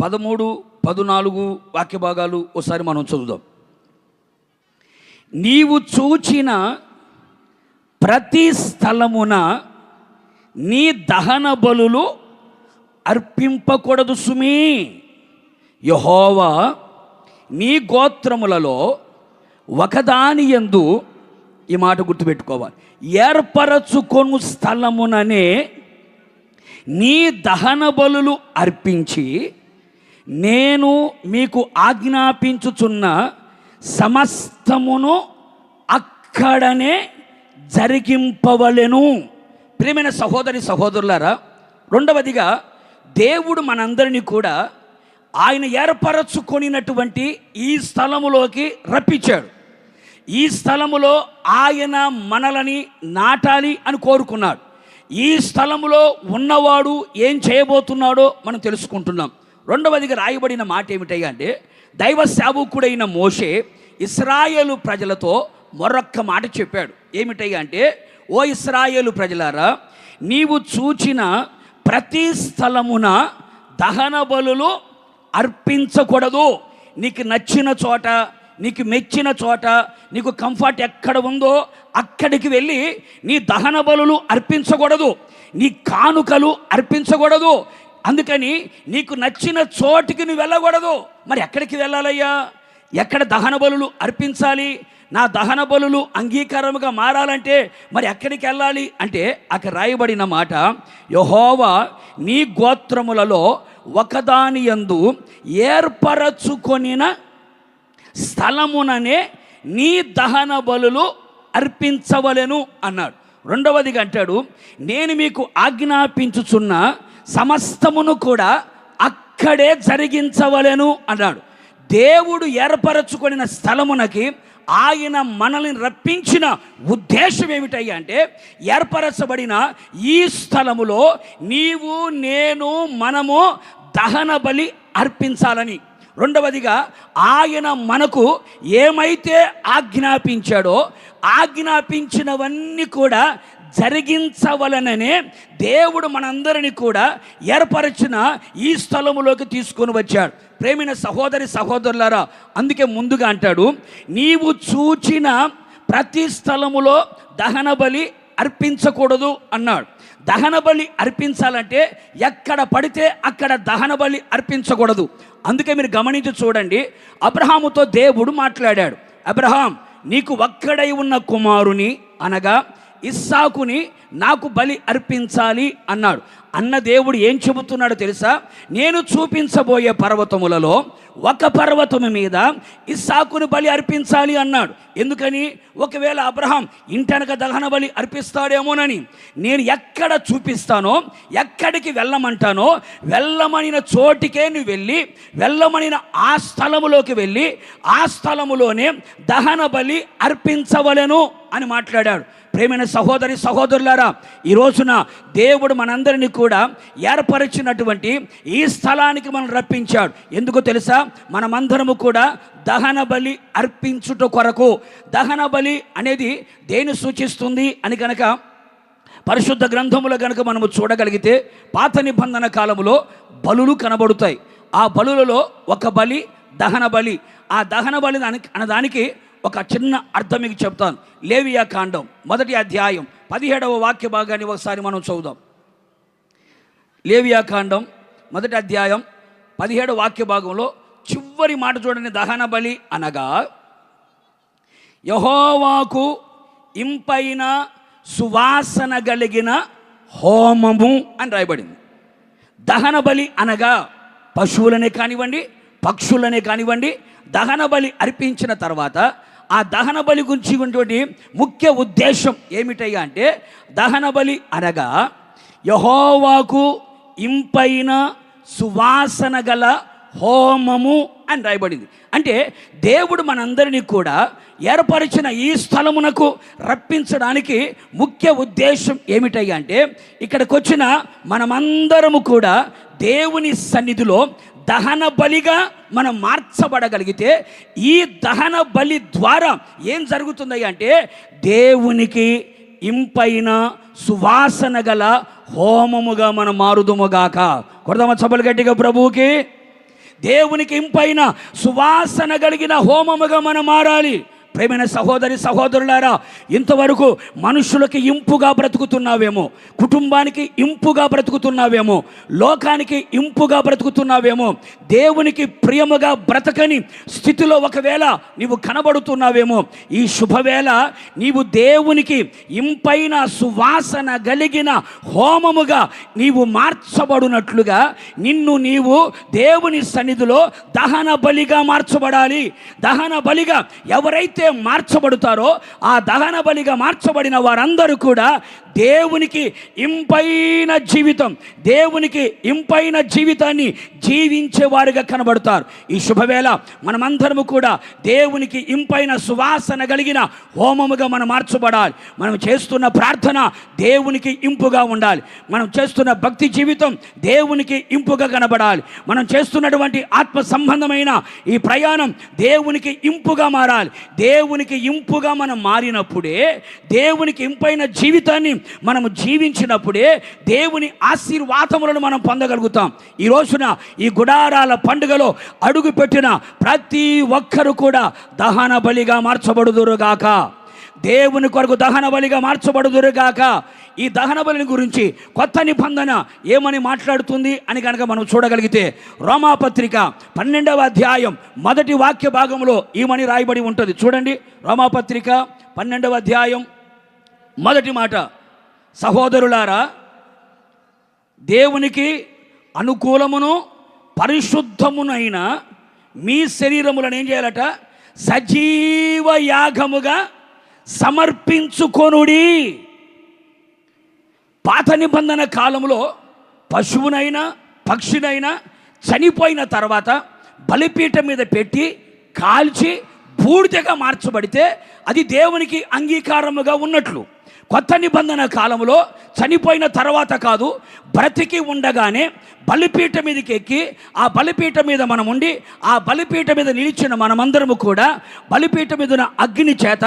13, 14 వాక్య భాగాలు ఒకసారి మనం చదువుదాం. నీవు చూచిన ప్రతి స్థలమున నీ దహన బలులు అర్పింపకూడదు సుమీ. యెహోవా నీ గోత్రములలో ఒకదాని యందు, ఈ మాట గుర్తుపెట్టుకోవాలి, ఏర్పరచుకొను స్థలముననే నీ దహన బలులు అర్పించి నేను మీకు ఆజ్ఞాపించుచున్న సమస్తమును అక్కడనే జరిగింపవలెను. ప్రియమైన సహోదరి సహోదరులారా, రెండవదిగా దేవుడు మనందరినీ కూడా ఆయన ఏర్పరచుకొనినటువంటి ఈ స్థలములోకి రప్పించాడు. ఈ స్థలములో ఆయన మనలని నాటాలి అని కోరుకున్నాడు. ఈ స్థలములో ఉన్నవాడు ఏం చేయబోతున్నాడో మనం తెలుసుకుంటున్నాం. రెండవదిగా రాయబడిన మాట ఏమిటయ్యా అంటే, దైవ సేవకుడైన మోషే ఇశ్రాయేలు ప్రజలతో మరొక్క మాట చెప్పాడు. ఏమిటయ్యా అంటే, ఓ ఇశ్రాయేలు ప్రజలారా, నీవు చూచిన ప్రతి స్థలమున దహన బలులు అర్పించకూడదు. నీకు నచ్చిన చోట, నీకు మెచ్చిన చోట, నీకు కంఫర్ట్ ఎక్కడ ఉందో అక్కడికి వెళ్ళి నీ దహన బలులు అర్పించకూడదు, నీ కానుకలు అర్పించకూడదు. అందుకని నీకు నచ్చిన చోటికి నువ్వు వెళ్ళకూడదు. మరి ఎక్కడికి వెళ్ళాలయ్యా? ఎక్కడ దహన బలులు అర్పించాలి? నా దహన బలులు అంగీకారముగా మారాలంటే మరి ఎక్కడికి వెళ్ళాలి అంటే, అక్కడ రాయబడిన మాట, యెహోవా నీ గోత్రములలో ఒకదాని యందు ఏర్పరచుకొనిన స్థలముననే నీ దహన బలులు అర్పించవలెను అన్నాడు. రెండవదిగా అంటాడు, నేను మీకు ఆజ్ఞాపించుచున్న సమస్తమును కూడా అక్కడే జరిగించవలెను అన్నాడు. దేవుడు ఏర్పరచుకొనిన స్థలమునకి ఆయన మనల్ని రప్పించిన ఉద్దేశం ఏమిటయ్యా అంటే, ఏర్పరచబడిన ఈ స్థలములో నీవు నేను మనము దహన బలి అర్పించాలని. రెండవదిగా ఆయన మనకు ఏమైతే ఆజ్ఞాపించాడో ఆజ్ఞాపించినవన్నీ కూడా జరిగించవలననే దేవుడు మనందరినీ కూడా ఏర్పరిచిన ఈ స్థలములోకి తీసుకొని వచ్చాడు. ప్రేమైన సహోదరి సహోదరులారా, అందుకే ముందుగా అంటాడు, నీవు చూచిన ప్రతి స్థలములో దహన బలి అర్పించకూడదు అన్నాడు. దహన బలి అర్పించాలంటే ఎక్కడ పడితే అక్కడ దహన బలి అర్పించకూడదు. అందుకే మీరు గమనించి చూడండి, అబ్రహాముతో దేవుడు మాట్లాడాడు. అబ్రహాం, నీకు ఒక్కడై ఉన్న కుమారుని అనగా ఇస్సాకుని నాకు బలి అర్పించాలి అన్నాడు. అన్న దేవుడు ఏం చెబుతున్నాడో తెలుసా? నేను చూపించబోయే పర్వతములలో ఒక పర్వతము మీద ఇస్సాకుని బలి అర్పించాలి అన్నాడు. ఎందుకని? ఒకవేళ అబ్రహాం ఇంటనక దహన బలి అర్పిస్తాడేమోనని. నేను ఎక్కడ చూపిస్తానో, ఎక్కడికి వెళ్ళమంటానో వెళ్ళమనిన చోటికే నువ్వు వెళ్ళి, వెళ్ళమనిన ఆ స్థలములోకి వెళ్ళి ఆ స్థలములోనే దహన బలి అర్పించవలెను అని మాట్లాడాడు. ప్రేమైన సహోదరి సహోదరులారా, ఈ రోజున దేవుడు మనందరినీ కూడా ఏర్పరిచినటువంటి ఈ స్థలానికి మనం రప్పించాడు. ఎందుకో తెలుసా? మనమందరము కూడా దహన బలి అర్పించుట కొరకు. దహన బలి అనేది దేని సూచిస్తుంది అని కనుక పరిశుద్ధ గ్రంథములో కనుక మనము చూడగలిగితే, పాత నిబంధన కాలములో బలులు కనబడుతాయి. ఆ బలులలో ఒక బలి దహన బలి. ఆ దహన బలి అన్నదానికి ఒక చిన్న అర్థం మీకు చెప్తాను. లేవియా కాండం 1వ అధ్యాయం 17వ వాక్య భాగాన్ని ఒకసారి మనం చదువుదాం. లేవియా కాండం 1వ అధ్యాయం 17వ వాక్య భాగంలో చివరి మాట చూడండి. దహన బలి అనగా యెహోవాకు ఇంపైన సువాసన కలిగిన హోమము అని రాయబడింది. దహన బలి అనగా పశువులనే కానివ్వండి, పక్షులనే కానివ్వండి, దహన బలి అర్పించిన తర్వాత ఆ దహన బలి గురించి ఉన్నటువంటి ముఖ్య ఉద్దేశం ఏమిటయ్యా అంటే, దహన బలి అనగా యెహోవాకు ఇంపైన సువాసన గల హోమము అని రాయబడింది. అంటే దేవుడు మనందరినీ కూడా ఏర్పరిచిన ఈ స్థలమునకు రప్పించడానికి ముఖ్య ఉద్దేశం ఏమిటయ్యా అంటే, ఇక్కడికి వచ్చిన మనమందరము కూడా దేవుని సన్నిధిలో దహన బలిగా మనం మార్చబడగలిగితే, ఈ దహన బలి ద్వారా ఏం జరుగుతుంది అంటే, దేవునికి ఇంపైన సువాసన గల హోమముగా మనం మారుదుముగాక. కొడదామా చప్పలు గట్టిగా ప్రభువుకి? దేవునికి ఇంపైన సువాసన కలిగిన హోమముగా మనం మారాలి. ప్రేమైన సహోదరి సహోదరులారా, ఇంతవరకు మనుషులకి ఇంపుగా బ్రతుకుతున్నావేమో, కుటుంబానికి ఇంపుగా బ్రతుకుతున్నావేమో, లోకానికి ఇంపుగా బ్రతుకుతున్నావేమో, దేవునికి ప్రియముగా బ్రతకని స్థితిలో ఒకవేళ నీవు కనబడుతున్నావేమో, ఈ శుభవేళ నీవు దేవునికి ఇంపైన సువాసన కలిగిన హోమముగా నీవు మార్చబడినట్లుగా నిన్ను నీవు దేవుని సన్నిధిలో దహన బలిగా మార్చబడాలి. దహన బలిగా ఎవరైతే మార్చబడతారో, ఆ దహన బలిగా మార్చబడిన వారందరూ కూడా దేవునికి ఇంపైన జీవితం, దేవునికి ఇంపైన జీవితాన్ని జీవించేవారుగా కనబడతారు. ఈ శుభవేళ మనమందరము కూడా దేవునికి ఇంపైన సువాసన కలిగిన హోమముగా మనం మార్చబడాలి. మనం చేస్తున్న ప్రార్థన దేవునికి ఇంపుగా ఉండాలి. మనం చేస్తున్న భక్తి జీవితం దేవునికి ఇంపుగా కనబడాలి. మనం చేస్తున్నటువంటి ఆత్మ సంబంధమైన ఈ ప్రయాణం దేవునికి ఇంపుగా మారాలి. దేవునికి ఇంపుగా మనం మారినప్పుడే, దేవునికి ఇంపైన జీవితాన్ని మనము జీవించినప్పుడే దేవుని ఆశీర్వాదములను మనం పొందగలుగుతాం. ఈ రోజున ఈ గుడారాల పండుగలో అడుగు పెట్టిన ప్రతి ఒక్కరు కూడా దహన బలిగా మార్చబడుదురుగాక. దేవుని కొరకు దహన బలిగా మార్చబడుదురుగాక. ఈ దహన బలిని గురించి కొత్త నిబంధన ఏమని మాట్లాడుతుంది అని కనుక మనం చూడగలిగితే, రోమాపత్రిక 12వ అధ్యాయం 1వ వాక్య భాగంలో ఏమని రాయబడి ఉంటుంది చూడండి. రోమాపత్రిక 12వ అధ్యాయం 1వ మాట, సహోదరులారా, దేవునికి అనుకూలమును పరిశుద్ధమునైన మీ శరీరములను ఏం చేయాలట? సజీవ యాగముగా సమర్పించుకొనుడి. పాత నిబంధన కాలంలో పశువునైనా పక్షినైనా చనిపోయిన తర్వాత బలిపీఠం మీద పెట్టి కాల్చి బూడిదగా మార్చబడితే అది దేవునికి అంగీకారముగా ఉన్నట్లు. కొత్త నిబంధన కాలంలో చనిపోయిన తర్వాత కాదు, బ్రతికి ఉండగానే బలిపీఠం మీదకి ఎక్కి ఆ బలిపీఠం మీద మనం ఉండి ఆ బలిపీఠం మీద నిలిచిన మనమందరము కూడా బలిపీఠం మీద ఉన్న అగ్ని చేత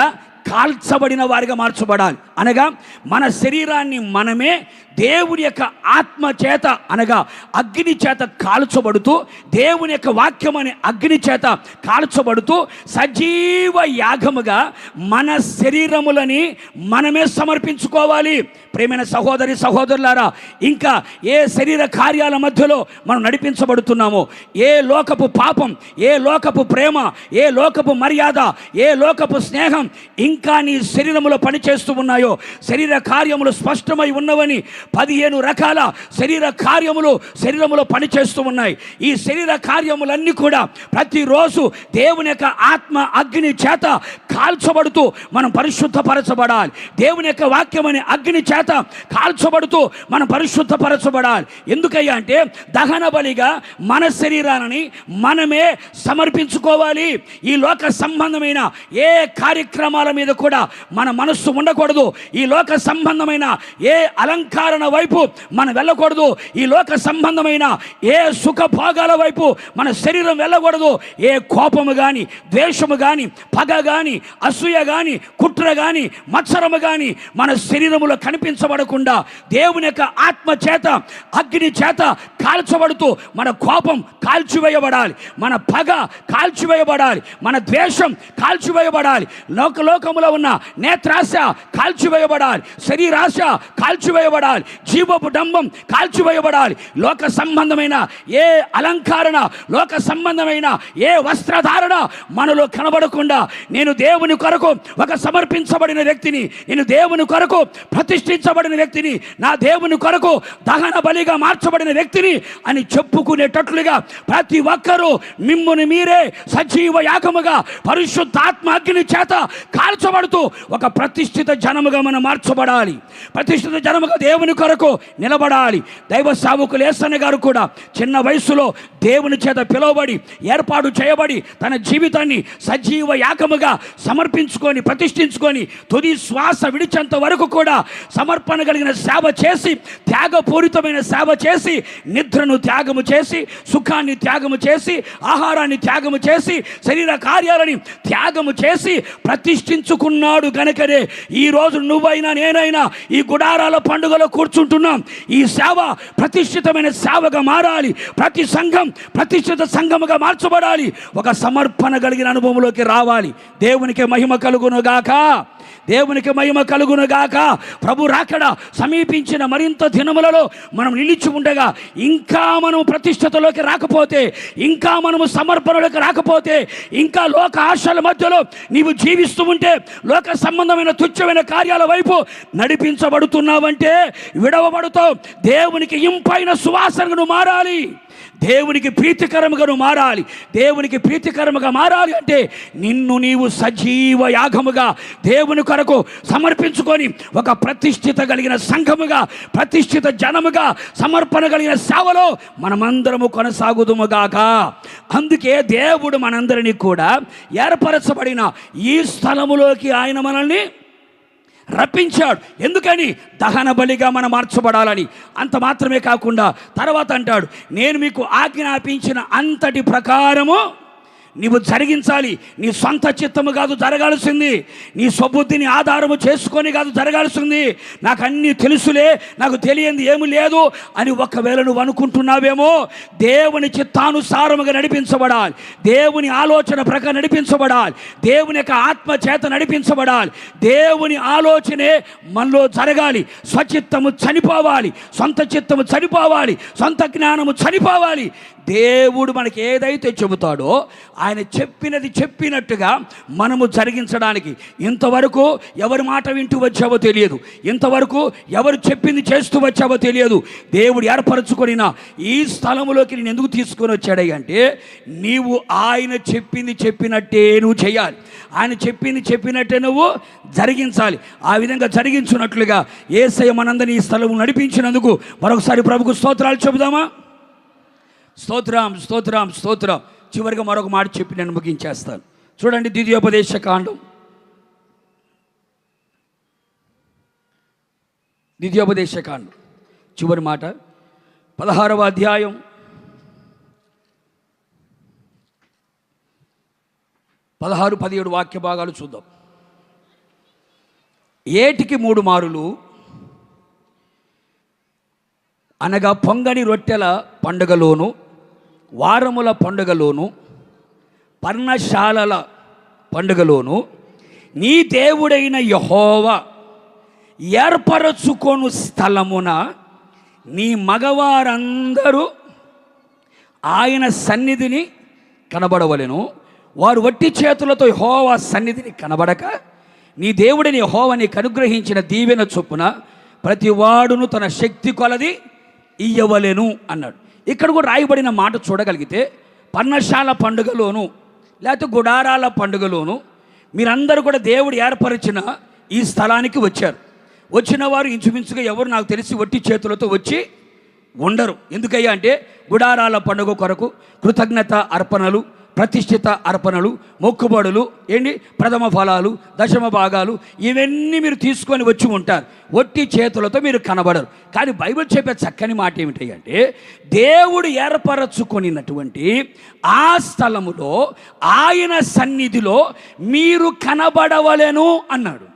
కాల్చబడిన వారిగా మార్చబడాలి. అనగా మన శరీరాన్ని మనమే దేవుని యొక్క ఆత్మ చేత అనగా అగ్ని చేత కాల్చబడుతూ, దేవుని యొక్క వాక్యం అనే అగ్ని చేత కాల్చబడుతూ సజీవ యాగముగా మన శరీరములని మనమే సమర్పించుకోవాలి. ప్రేమైన సహోదరి సహోదరులారా, ఇంకా ఏ శరీర కార్యాల మధ్యలో మనం నడిపించబడుతున్నామో, ఏ లోకపు పాపం, ఏ లోకపు ప్రేమ, ఏ లోకపు మర్యాద, ఏ లోకపు స్నేహం ఇంకా నీ శరీరములో పనిచేస్తూ ఉన్నాయో, శరీర కార్యములు స్పష్టమై ఉన్నవని 15 రకాల శరీర కార్యములు శరీరములో పనిచేస్తూ ఉన్నాయి. ఈ శరీర కార్యములన్నీ కూడా ప్రతిరోజు దేవుని యొక్క ఆత్మ అగ్ని చేత కాల్చబడుతూ మనం పరిశుద్ధపరచబడాలి. దేవుని యొక్క వాక్యం అనే అగ్ని చేత కాల్చబడుతూ మనం పరిశుద్ధపరచబడాలి. ఎందుకయ్యా అంటే దహన బలిగా మన శరీరాన్ని మనమే సమర్పించుకోవాలి. ఈ లోక సంబంధమైన ఏ కార్యక్రమాల మీద కూడా మన మనస్సు ఉండకూడదు. ఈ లోక సంబంధమైన ఏ అలంకరణ వైపు మనం వెళ్ళకూడదు. ఈ లోక సంబంధమైన ఏ సుఖభోగాల వైపు మన శరీరం వెళ్ళకూడదు. ఏ కోపము కానీ, ద్వేషము కానీ, పగ కానీ, అసూయ కానీ, కుట్ర కానీ, మత్సరము కానీ మన శరీరములో కనిపించబడకుండా దేవుని యొక్క ఆత్మ చేత అగ్ని చేత కాల్చబడుతూ మన కోపం కాల్చివేయబడాలి, మన పగ కాల్చివేయబడాలి, మన ద్వేషం కాల్చివేయబడాలి, లోకములో ఉన్న నేత్రాశ కాల్చివేయబడాలి, శరీరాశ కాల్చివేయబడాలి, జీవపు డంబం కాల్చివేయబడాలి. లోక సంబంధమైన ఏ అలంకరణ, లోక సంబంధమైన ఏ వస్త్రధారణ మనలో కనబడకుండా నేను దేవుని కొరకు ఒక సమర్పించబడిన వ్యక్తిని, నేను దేవుని కొరకు ప్రతిష్ఠించబడిన వ్యక్తిని, నా దేవుని కొరకు దహన బలిగా మార్చబడిన వ్యక్తిని అని చెప్పుకునేటట్లుగా ప్రతి ఒక్కరూ మిమ్ముని మీరే సజీవ యాగముగా పరిశుద్ధాత్మ అగ్ని చేత కాల్చబడుతూ ఒక ప్రతిష్ఠిత జనముగా మనం మార్చబడాలి. ప్రతిష్ఠిత జనముగా దేవుని కొరకు నిలబడాలి. దైవ సేవకులు యేసన్న గారు కూడా చిన్న వయసులో దేవుని చేత పిలువబడి ఏర్పాటు చేయబడి తన జీవితాన్ని సజీవ యాగముగా సమర్పించుకొని ప్రతిష్ఠించుకొని తుది శ్వాస విడిచేంత వరకు కూడా సమర్పణ కలిగిన సేవ చేసి, త్యాగపూరితమైన సేవ చేసి, నిద్రను త్యాగము చేసి, సుఖాన్ని త్యాగము చేసి, ఆహారాన్ని త్యాగము చేసి, శరీర కార్యాలని త్యాగము చేసి ప్రతిష్ఠించుకున్నాడు గనుకనే ఈరోజు నువ్వైనా నేనైనా ఈ గుడారాల పండుగలో కూర్చుంటున్నాం. ఈ సేవ ప్రతిష్ఠితమైన సేవగా మారాలి. ప్రతి సంఘం ప్రతిష్ఠిత సంఘముగా మార్చబడాలి. ఒక సమర్పణ కలిగిన అనుభవంలోకి రావాలి. దేవునికి మహిమ కలుగునుగాక, దేవునికి మహిమ కలుగునుగాక. ప్రభు రాకడ సమీపించిన మరింత దినములలో మనం నిలిచి ఉండగా ఇంకా మనం ప్రతిష్ఠతలోకి రాకపోతే, ఇంకా మనము సమర్పణలోకి రాకపోతే, ఇంకా లోక ఆశల మధ్యలో నీవు జీవిస్తూ ఉంటే, లోక సంబంధమైన తుచ్చమైన కార్యాల వైపు నడిపించబడుతున్నావంటే విడవబడుతావు. దేవునికి ఇంపైన సువాసనను మారాలి. దేవునికి ప్రీతికరముగా మారాలి. దేవునికి ప్రీతికరముగా మారాలి అంటే నిన్ను నీవు సజీవ యాగముగా దేవుని కొరకు సమర్పించుకొని ఒక ప్రతిష్ఠిత కలిగిన సంఘముగా, ప్రతిష్ఠిత జనముగా, సమర్పణ కలిగిన సేవలో మనమందరము కొనసాగుదుముగాక. అందుకే దేవుడు మనందరినీ కూడా ఏర్పరచబడిన ఈ స్థలములోకి ఆయన మనల్ని రప్పించాడు. ఎందుకని? దహన బలిగా మనం మార్చబడాలని. అంత మాత్రమే కాకుండా తర్వాత అంటాడు, నేను మీకు ఆజ్ఞాపించిన అంతటి ప్రకారము నీవు జరిగించాలి. నీ సొంత చిత్తము కాదు జరగాల్సింది, నీ స్వబుద్ధిని ఆధారము చేసుకొని కాదు జరగాల్సింది. నాకు అన్నీ తెలుసులే, నాకు తెలియంది ఏమి లేదు అని ఒకవేళ నువ్వు అనుకుంటున్నావేమో, దేవుని చిత్తానుసారముగా నడిపించబడాలి. దేవుని ఆలోచన ప్రకారం నడిపించబడాలి. దేవుని యొక్క ఆత్మ చేత నడిపించబడాలి. దేవుని ఆలోచనే మనలో జరగాలి. స్వచిత్తము చనిపోవాలి, సొంత చిత్తము చనిపోవాలి, సొంత జ్ఞానము చనిపోవాలి. దేవుడు మనకి ఏదైతే చెబుతాడో ఆయన చెప్పినది చెప్పినట్టుగా మనము జరిగించడానికి. ఇంతవరకు ఎవరి మాట వింటూ వచ్చావో తెలియదు, ఇంతవరకు ఎవరు చెప్పింది చేస్తూ వచ్చావో తెలియదు. దేవుడు ఏర్పరచుకొనిన ఈ స్థలములోకి నేను ఎందుకు తీసుకొని వచ్చాడు అంటే, నీవు ఆయన చెప్పింది చెప్పినట్టే నువ్వు చేయాలి. ఆయన చెప్పింది చెప్పినట్టే నువ్వు జరిగించాలి. ఆ విధంగా జరిగించినట్లుగా యేసయ్య మనందరినీ ఈ స్థలము నడిపించినందుకు మరొకసారి ప్రభుకు స్తోత్రాలు చెబుదామా? స్తోత్రం, స్తోత్రం, స్తోత్రం. చివరిగా మరొక మాట చెప్పి నేను ముగించేస్తాను. చూడండి, ద్వితీయోపదేశ కాండం, చివరి మాట 16వ అధ్యాయం 16-17 వాక్య భాగాలు చూద్దాం. ఏటికి 3 మారులు అనగా పొంగని రొట్టెల పండుగలోను, వారముల పండుగలోను, పర్ణశాలల పండుగలోను నీ దేవుడైన యెహోవా ఏర్పరచుకొను స్థలమున నీ మగవారందరూ ఆయన సన్నిధిని కనబడవలెను. వారు వట్టి చేతులతో యెహోవా సన్నిధిని కనబడక నీ దేవుడిని యెహోవా నీకు అనుగ్రహించిన దీవెన చొప్పున ప్రతివాడును తన శక్తి కొలది ఇయ్యవలెను అన్నాడు. ఇక్కడ కూడా రాయబడిన మాట చూడగలిగితే పర్ణశాల పండుగలోను లేకపోతే గుడారాల పండుగలోను మీరందరూ కూడా దేవుడు ఏర్పరిచిన ఈ స్థలానికి వచ్చారు. వచ్చిన వారు ఇంచుమించుగా ఎవరు నాకు తెలిసి వట్టి చేతులతో వచ్చి ఉండరు. ఎందుకయ్యా అంటే గుడారాల పండుగ కొరకు కృతజ్ఞత అర్పణలు, ప్రతిష్ఠిత అర్పణలు, మొక్కుబడులు, ప్రథమ ఫలాలు, దశమ భాగాలు ఇవన్నీ మీరు తీసుకొని వచ్చి ఉంటారు. వట్టి చేతులతో మీరు కనబడరు. కానీ బైబిల్ చెప్పే చక్కని మాట ఏమిటి అంటే దేవుడు ఏర్పరచుకొనినటువంటి ఆ స్థలములో ఆయన సన్నిధిలో మీరు కనబడవలెను అన్నాడు.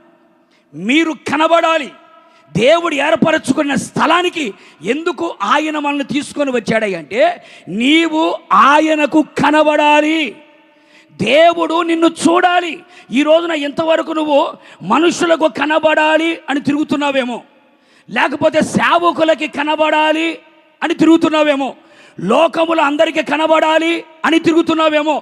మీరు కనబడాలి. దేవుడు ఏర్పరచుకున్న స్థలానికి ఎందుకు ఆయన మనల్ని తీసుకొని వచ్చాడంటే నీవు ఆయనకు కనబడాలి. దేవుడు నిన్ను చూడాలి. ఈ రోజున ఇంతవరకు నువ్వు మనుషులకు కనబడాలి అని తిరుగుతున్నావేమో, లేకపోతే సేవకులకి కనబడాలి అని తిరుగుతున్నావేమో, లోకములు అందరికీ కనబడాలి అని తిరుగుతున్నావేమో.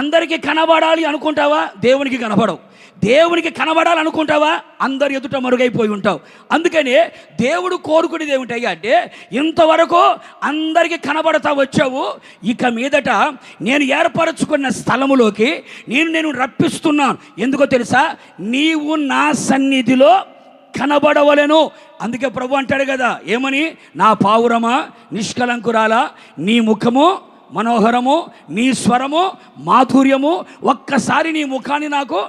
అందరికీ కనబడాలి అనుకుంటావా? దేవునికి కనబడవు. దేవునికి కనబడాలనుకుంటావా? అందరు ఎదుట మరుగైపోయి ఉంటావు. అందుకని దేవుడు కోరుకునేది ఏమిటయ్యా అంటే ఇంతవరకు అందరికీ కనబడతా వచ్చావు, ఇక మీదట నేను ఏర్పరచుకున్న స్థలములోకి నేను రప్పిస్తున్నాను. ఎందుకో తెలుసా? నీవు నా సన్నిధిలో కనబడవలెను. అందుకే ప్రభు అంటాడు కదా, ఏమని? నా పావురమా, నిష్కలంకురాలా, నీ ముఖము మనోహరము, నీ స్వరము మాధుర్యము, ఒక్కసారి నీ ముఖాన్ని నాకు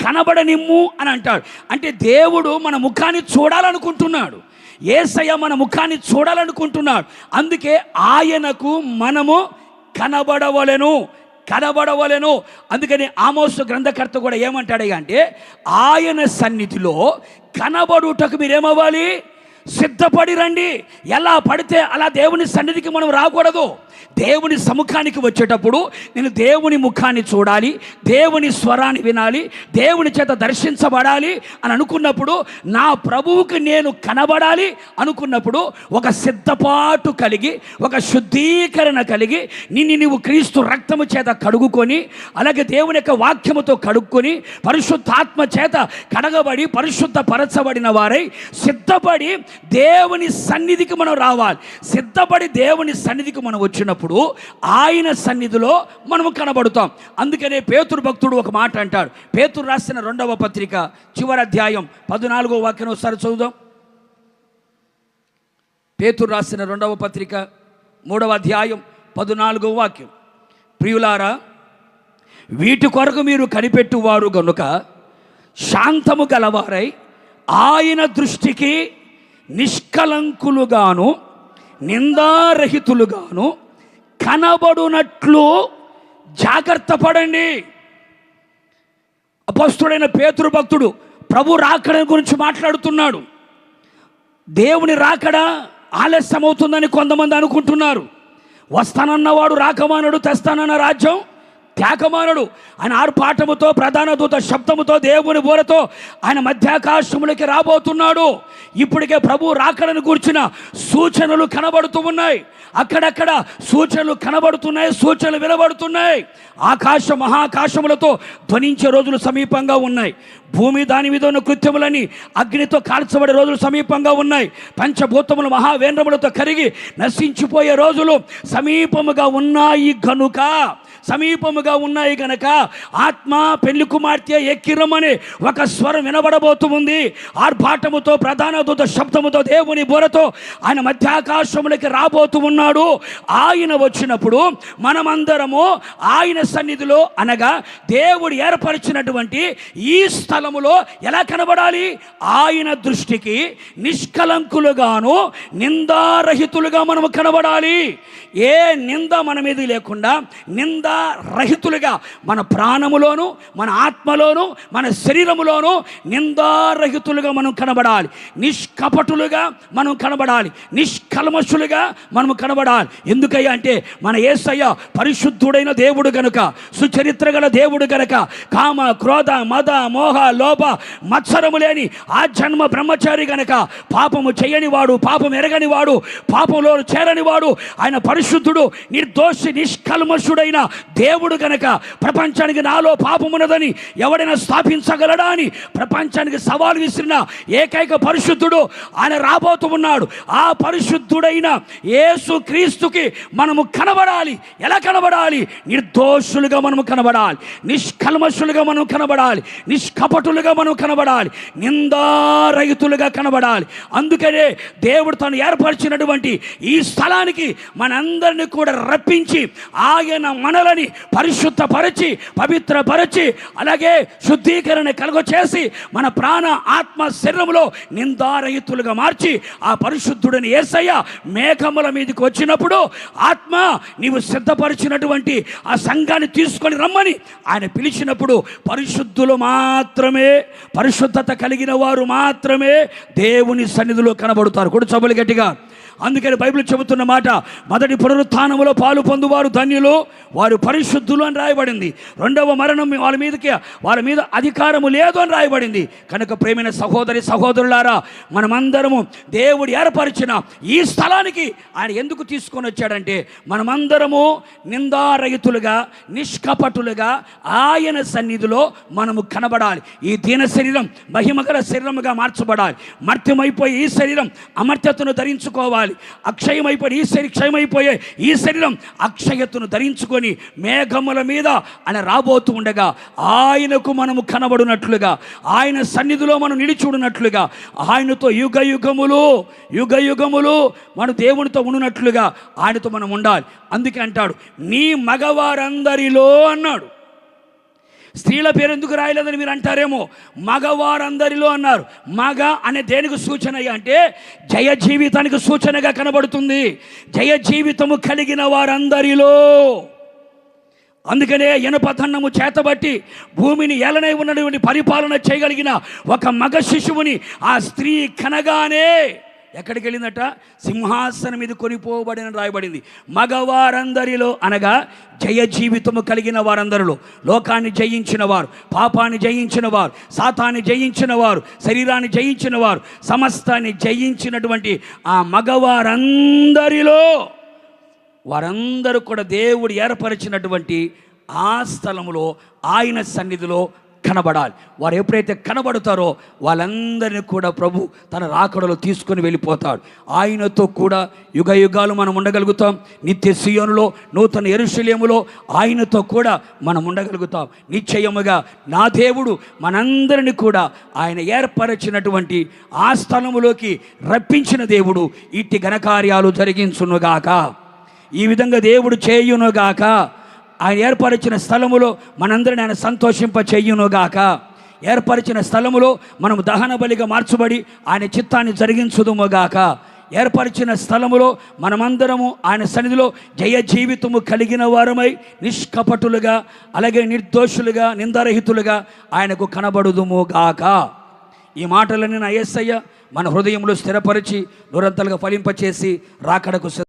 కనబడనిమ్ము అని అంటాడు. అంటే దేవుడు మన ముఖాన్ని చూడాలనుకుంటున్నాడు. యేసయ్య మన ముఖాన్ని చూడాలనుకుంటున్నాడు. అందుకే ఆయనకు మనము కనబడవలెను. అందుకని ఆమోసు గ్రంథకర్త కూడా ఏమంటాడు అంటే ఆయన సన్నిధిలో కనబడుటకు మీరేమవ్వాలి? సిద్ధపడి రండి. ఎలా పడితే అలా దేవుని సన్నిధికి మనం రాకూడదు. దేవుని సముఖానికి వచ్చేటప్పుడు నేను దేవుని ముఖాన్ని చూడాలి, దేవుని స్వరాన్ని వినాలి, దేవుని చేత దర్శించబడాలి అని అనుకున్నప్పుడు, నా ప్రభువుకి నేను కనబడాలి అనుకున్నప్పుడు ఒక సిద్ధపాటు కలిగి, ఒక శుద్ధీకరణ కలిగి నీవు క్రీస్తు రక్తము చేత కడుగుకొని, అలాగే దేవుని యొక్క వాక్యముతో కడుక్కొని, పరిశుద్ధాత్మ చేత కడగబడి పరిశుద్ధపరచబడిన వారై సిద్ధపడి దేవుని సన్నిధికి మనం రావాలి. సిద్ధపడి దేవుని సన్నిధికి మనం వచ్చినప్పుడు ఆయన సన్నిధిలో మనము కనబడుతాం. అందుకనే పేతురు భక్తుడు ఒక మాట అంటాడు. పేతురు రాసిన 2వ పత్రిక చివరి అధ్యాయం 14వ వాక్యం ఒకసారి చదువుదాం. పేతురు రాసిన 2వ పత్రిక 3వ అధ్యాయం 14వ వాక్యం. ప్రియులారా, వీటి కొరకు మీరు కనిపెట్టువారు గనుక శాంతము గలవారై ఆయన దృష్టికి నిష్కలంకులుగాను నిందారహితులుగాను కనబడునట్లు జాగ్రత్త పడండి. అపొస్తలుడైన పేతురు భక్తుడు ప్రభు రాకడ గురించి మాట్లాడుతున్నాడు. దేవుని రాకడ ఆలస్యమవుతుందని కొంతమంది అనుకుంటున్నారు. వస్తానన్నవాడు రాకమానడు, తెస్తానన్న రాజ్యం త్యాగమానడు. ఆయన ఆర్పాటముతో, ప్రధాన దూత శబ్దముతో, దేవుని బోరతో ఆయన మధ్యాకాశములకి రాబోతున్నాడు. ఇప్పటికే ప్రభు రాకడను కూర్చిన సూచనలు కనబడుతూ ఉన్నాయి. అక్కడక్కడ సూచనలు కనబడుతున్నాయి, సూచనలు వినబడుతున్నాయి. మహాకాశములతో ధ్వనించే రోజులు సమీపంగా ఉన్నాయి. భూమి దాని మీద ఉన్న కృత్యములని అగ్నితో కాల్చబడే రోజులు సమీపంగా ఉన్నాయి. పంచభూతములు మహావేంద్రములతో కరిగి నశించిపోయే రోజులు సమీపముగా ఉన్నాయి. గనుక సమీపముగా ఉన్నాయి గనక ఆత్మ పెళ్లి కుమార్తె ఎక్కిరమని ఒక స్వరం వినబడబోతుంది. ఆర్భాటముతో ప్రధాన దూత శబ్దముతో దేవుని బోరతో ఆయన మధ్యాకాశములకి రాబోతూ ఉన్నాడు. ఆయన వచ్చినప్పుడు మనమందరము ఆయన సన్నిధిలో అనగా దేవుడు ఏర్పరిచినటువంటి ఈ స్థలములో ఎలా కనబడాలి? ఆయన దృష్టికి నిష్కలంకులుగాను నిందారహితులుగా మనము కనబడాలి. ఏ నింద మన మీద లేకుండా నిందారహితులుగా మన ప్రాణములోను మన ఆత్మలోను మన శరీరములోను నిందారహితులుగా మనం కనబడాలి. నిష్కపటులుగా మనం కనబడాలి. నిష్కల్మషులుగా మనం కనబడాలి. ఎందుకయ్యా అంటే మన యేసయ్య పరిశుద్ధుడైన దేవుడు గనుక, సుచరిత్ర గల దేవుడు గనుక, కామ క్రోధ మద మోహ లోభ మత్సరము లేని ఆ జన్మ బ్రహ్మచారి గనక, పాపము చేయని వాడు, పాపం ఎరగని వాడు, పాపంలో చేరని వాడు, ఆయన పరిశుద్ధుడు నిర్దోషి నిష్కల్మషుడైన దేవుడు గనక ప్రపంచానికి నాలో పాపమున్నదని ఎవడైనా స్థాపించగలడా అని ప్రపంచానికి సవాలు విసిరిన ఏకైక పరిశుద్ధుడు ఆయన రాబోతూ ఉన్నాడు. ఆ పరిశుద్ధుడైన యేసు క్రీస్తుకి మనము కనబడాలి. ఎలా కనబడాలి? నిర్దోషులుగా మనము కనబడాలి, నిష్కల్మషులుగా మనం కనబడాలి, నిష్కపటులుగా మనం కనబడాలి, నిందారహితులుగా కనబడాలి. అందుకనే దేవుడు తను ఏర్పరిచినటువంటి ఈ స్థలానికి మనందరినీ కూడా రప్పించి ఆయన మనలని పరిశుద్ధపరచి పవిత్రపరచి అలాగే శుద్ధీకరణ కలుగచేసి మన ప్రాణ ఆత్మ శరీరంలో నిందారహితులుగా మార్చి ఆ పరిశుద్ధుడిని యేసయ్య మేఘముల మీదకి వచ్చినప్పుడు ఆత్మ నీవు సిద్ధపరిచినటువంటి ఆ సంఘాన్ని తీసుకొని రమ్మని ఆయన పిలిచినప్పుడు పరిశుద్ధులు మాత్రమే, పరిశుద్ధత కలిగిన వారు మాత్రమే దేవుని సన్నిధిలో కనబడతారు. కూడా చబలు గట్టిగా. అందుకని బైబిల్ చెబుతున్న మాట, మొదటి పునరుత్థానములో పాలు పొందువారు ధన్యులు, వారు పరిశుద్ధులు అని రాయబడింది. రెండవ మరణం వాళ్ళ మీద అధికారము లేదు అని రాయబడింది. కనుక ప్రేమైన సహోదరి సహోదరులారా, మనమందరము దేవుడు ఏర్పరిచిన ఈ స్థలానికి ఆయన ఎందుకు తీసుకొని వచ్చాడంటే మనమందరము నిందారహితులుగా నిష్కపటులుగా ఆయన సన్నిధిలో మనము కనబడాలి. ఈ దీన శరీరం మహిమగల శరీరముగా మార్చబడాలి. మర్త్యమైపోయి ఈ శరీరం అమర్త్యతను ధరించుకోవాలి. అక్షయమైపోయి ఈ శరీరం క్షయమైపోయే ఈ శరీరం అక్షయతను ధరించుకొని మేఘముల మీద ఆయన రాబోతూ ఉండగా ఆయనకు మనము కనబడినట్లుగా, ఆయన సన్నిధిలో మనం నిలిచుడినట్లుగా, ఆయనతో యుగ యుగములు మనం దేవునితో ఉండునట్లుగా ఆయనతో మనం ఉండాలి. అందుకే అంటాడు నీ మగవారందరిలో అన్నాడు. స్త్రీల పేరు ఎందుకు రాయలేదని మీరు అంటారేమో, మగవారందరిలో అన్నారు. మగ అనే దేనికి సూచన అంటే జయ జీవితానికి సూచనగా కనబడుతుంది. జయ జీవితము కలిగిన వారందరిలో. అందుకనే ఇనపతన్నము చేతబట్టి భూమిని ఏలనై ఉన్నటువంటి పరిపాలన చేయగలిగిన ఒక మగ శిశువుని ఆ స్త్రీ కనగానే ఎక్కడికి వెళ్ళిందట? సింహాసనం మీద కొనిపోబడిన రాయబడింది. మగవారందరిలో అనగా జయ జీవితము కలిగిన వారందరిలో, లోకాన్ని జయించిన వారు, పాపాన్ని జయించిన వారు, సాతాన్ని జయించిన వారు, శరీరాన్ని జయించిన వారు, సమస్తాన్ని జయించినటువంటి ఆ మగవారందరిలో వారందరూ కూడా దేవుడు ఏర్పరిచినటువంటి ఆ స్థలములో ఆయన సన్నిధిలో కనబడాలి. వారు ఎప్పుడైతే కనబడతారో వాళ్ళందరినీ కూడా ప్రభు తన రాకడలో తీసుకొని వెళ్ళిపోతాడు. ఆయనతో కూడా యుగ యుగాలు మనం ఉండగలుగుతాం. నిత్య సియోనులో నూతన యెరూషలేములో ఆయనతో కూడా మనం ఉండగలుగుతాం. నిశ్చయముగా నా దేవుడు మనందరినీ కూడా ఆయన ఏర్పరిచినటువంటి ఆ స్థలములోకి రప్పించిన దేవుడు ఇట్టి ఘనకార్యాలు జరిగించునుగాక. ఈ విధంగా దేవుడు చేయునుగాక. ఆయన ఏర్పరిచిన స్థలములో మనందరిని ఆయన సంతోషింప చెయ్యునుగాక. ఏర్పరిచిన స్థలములో మనము దహన బలిగా మార్చబడి ఆయన చిత్తాన్ని జరిగించుదుముగాక. ఏర్పరిచిన స్థలములో మనమందరము ఆయన సన్నిధిలో జయ జీవితము కలిగిన వారమై నిష్కపటులుగా అలాగే నిర్దోషులుగా నిందారహితులుగా ఆయనకు కనబడుదుముగాక. ఈ మాటలన్నీ నా యేసయ్య మన హృదయంలో స్థిరపరిచి నిరంతరంగా ఫలింపచేసి రాకడకు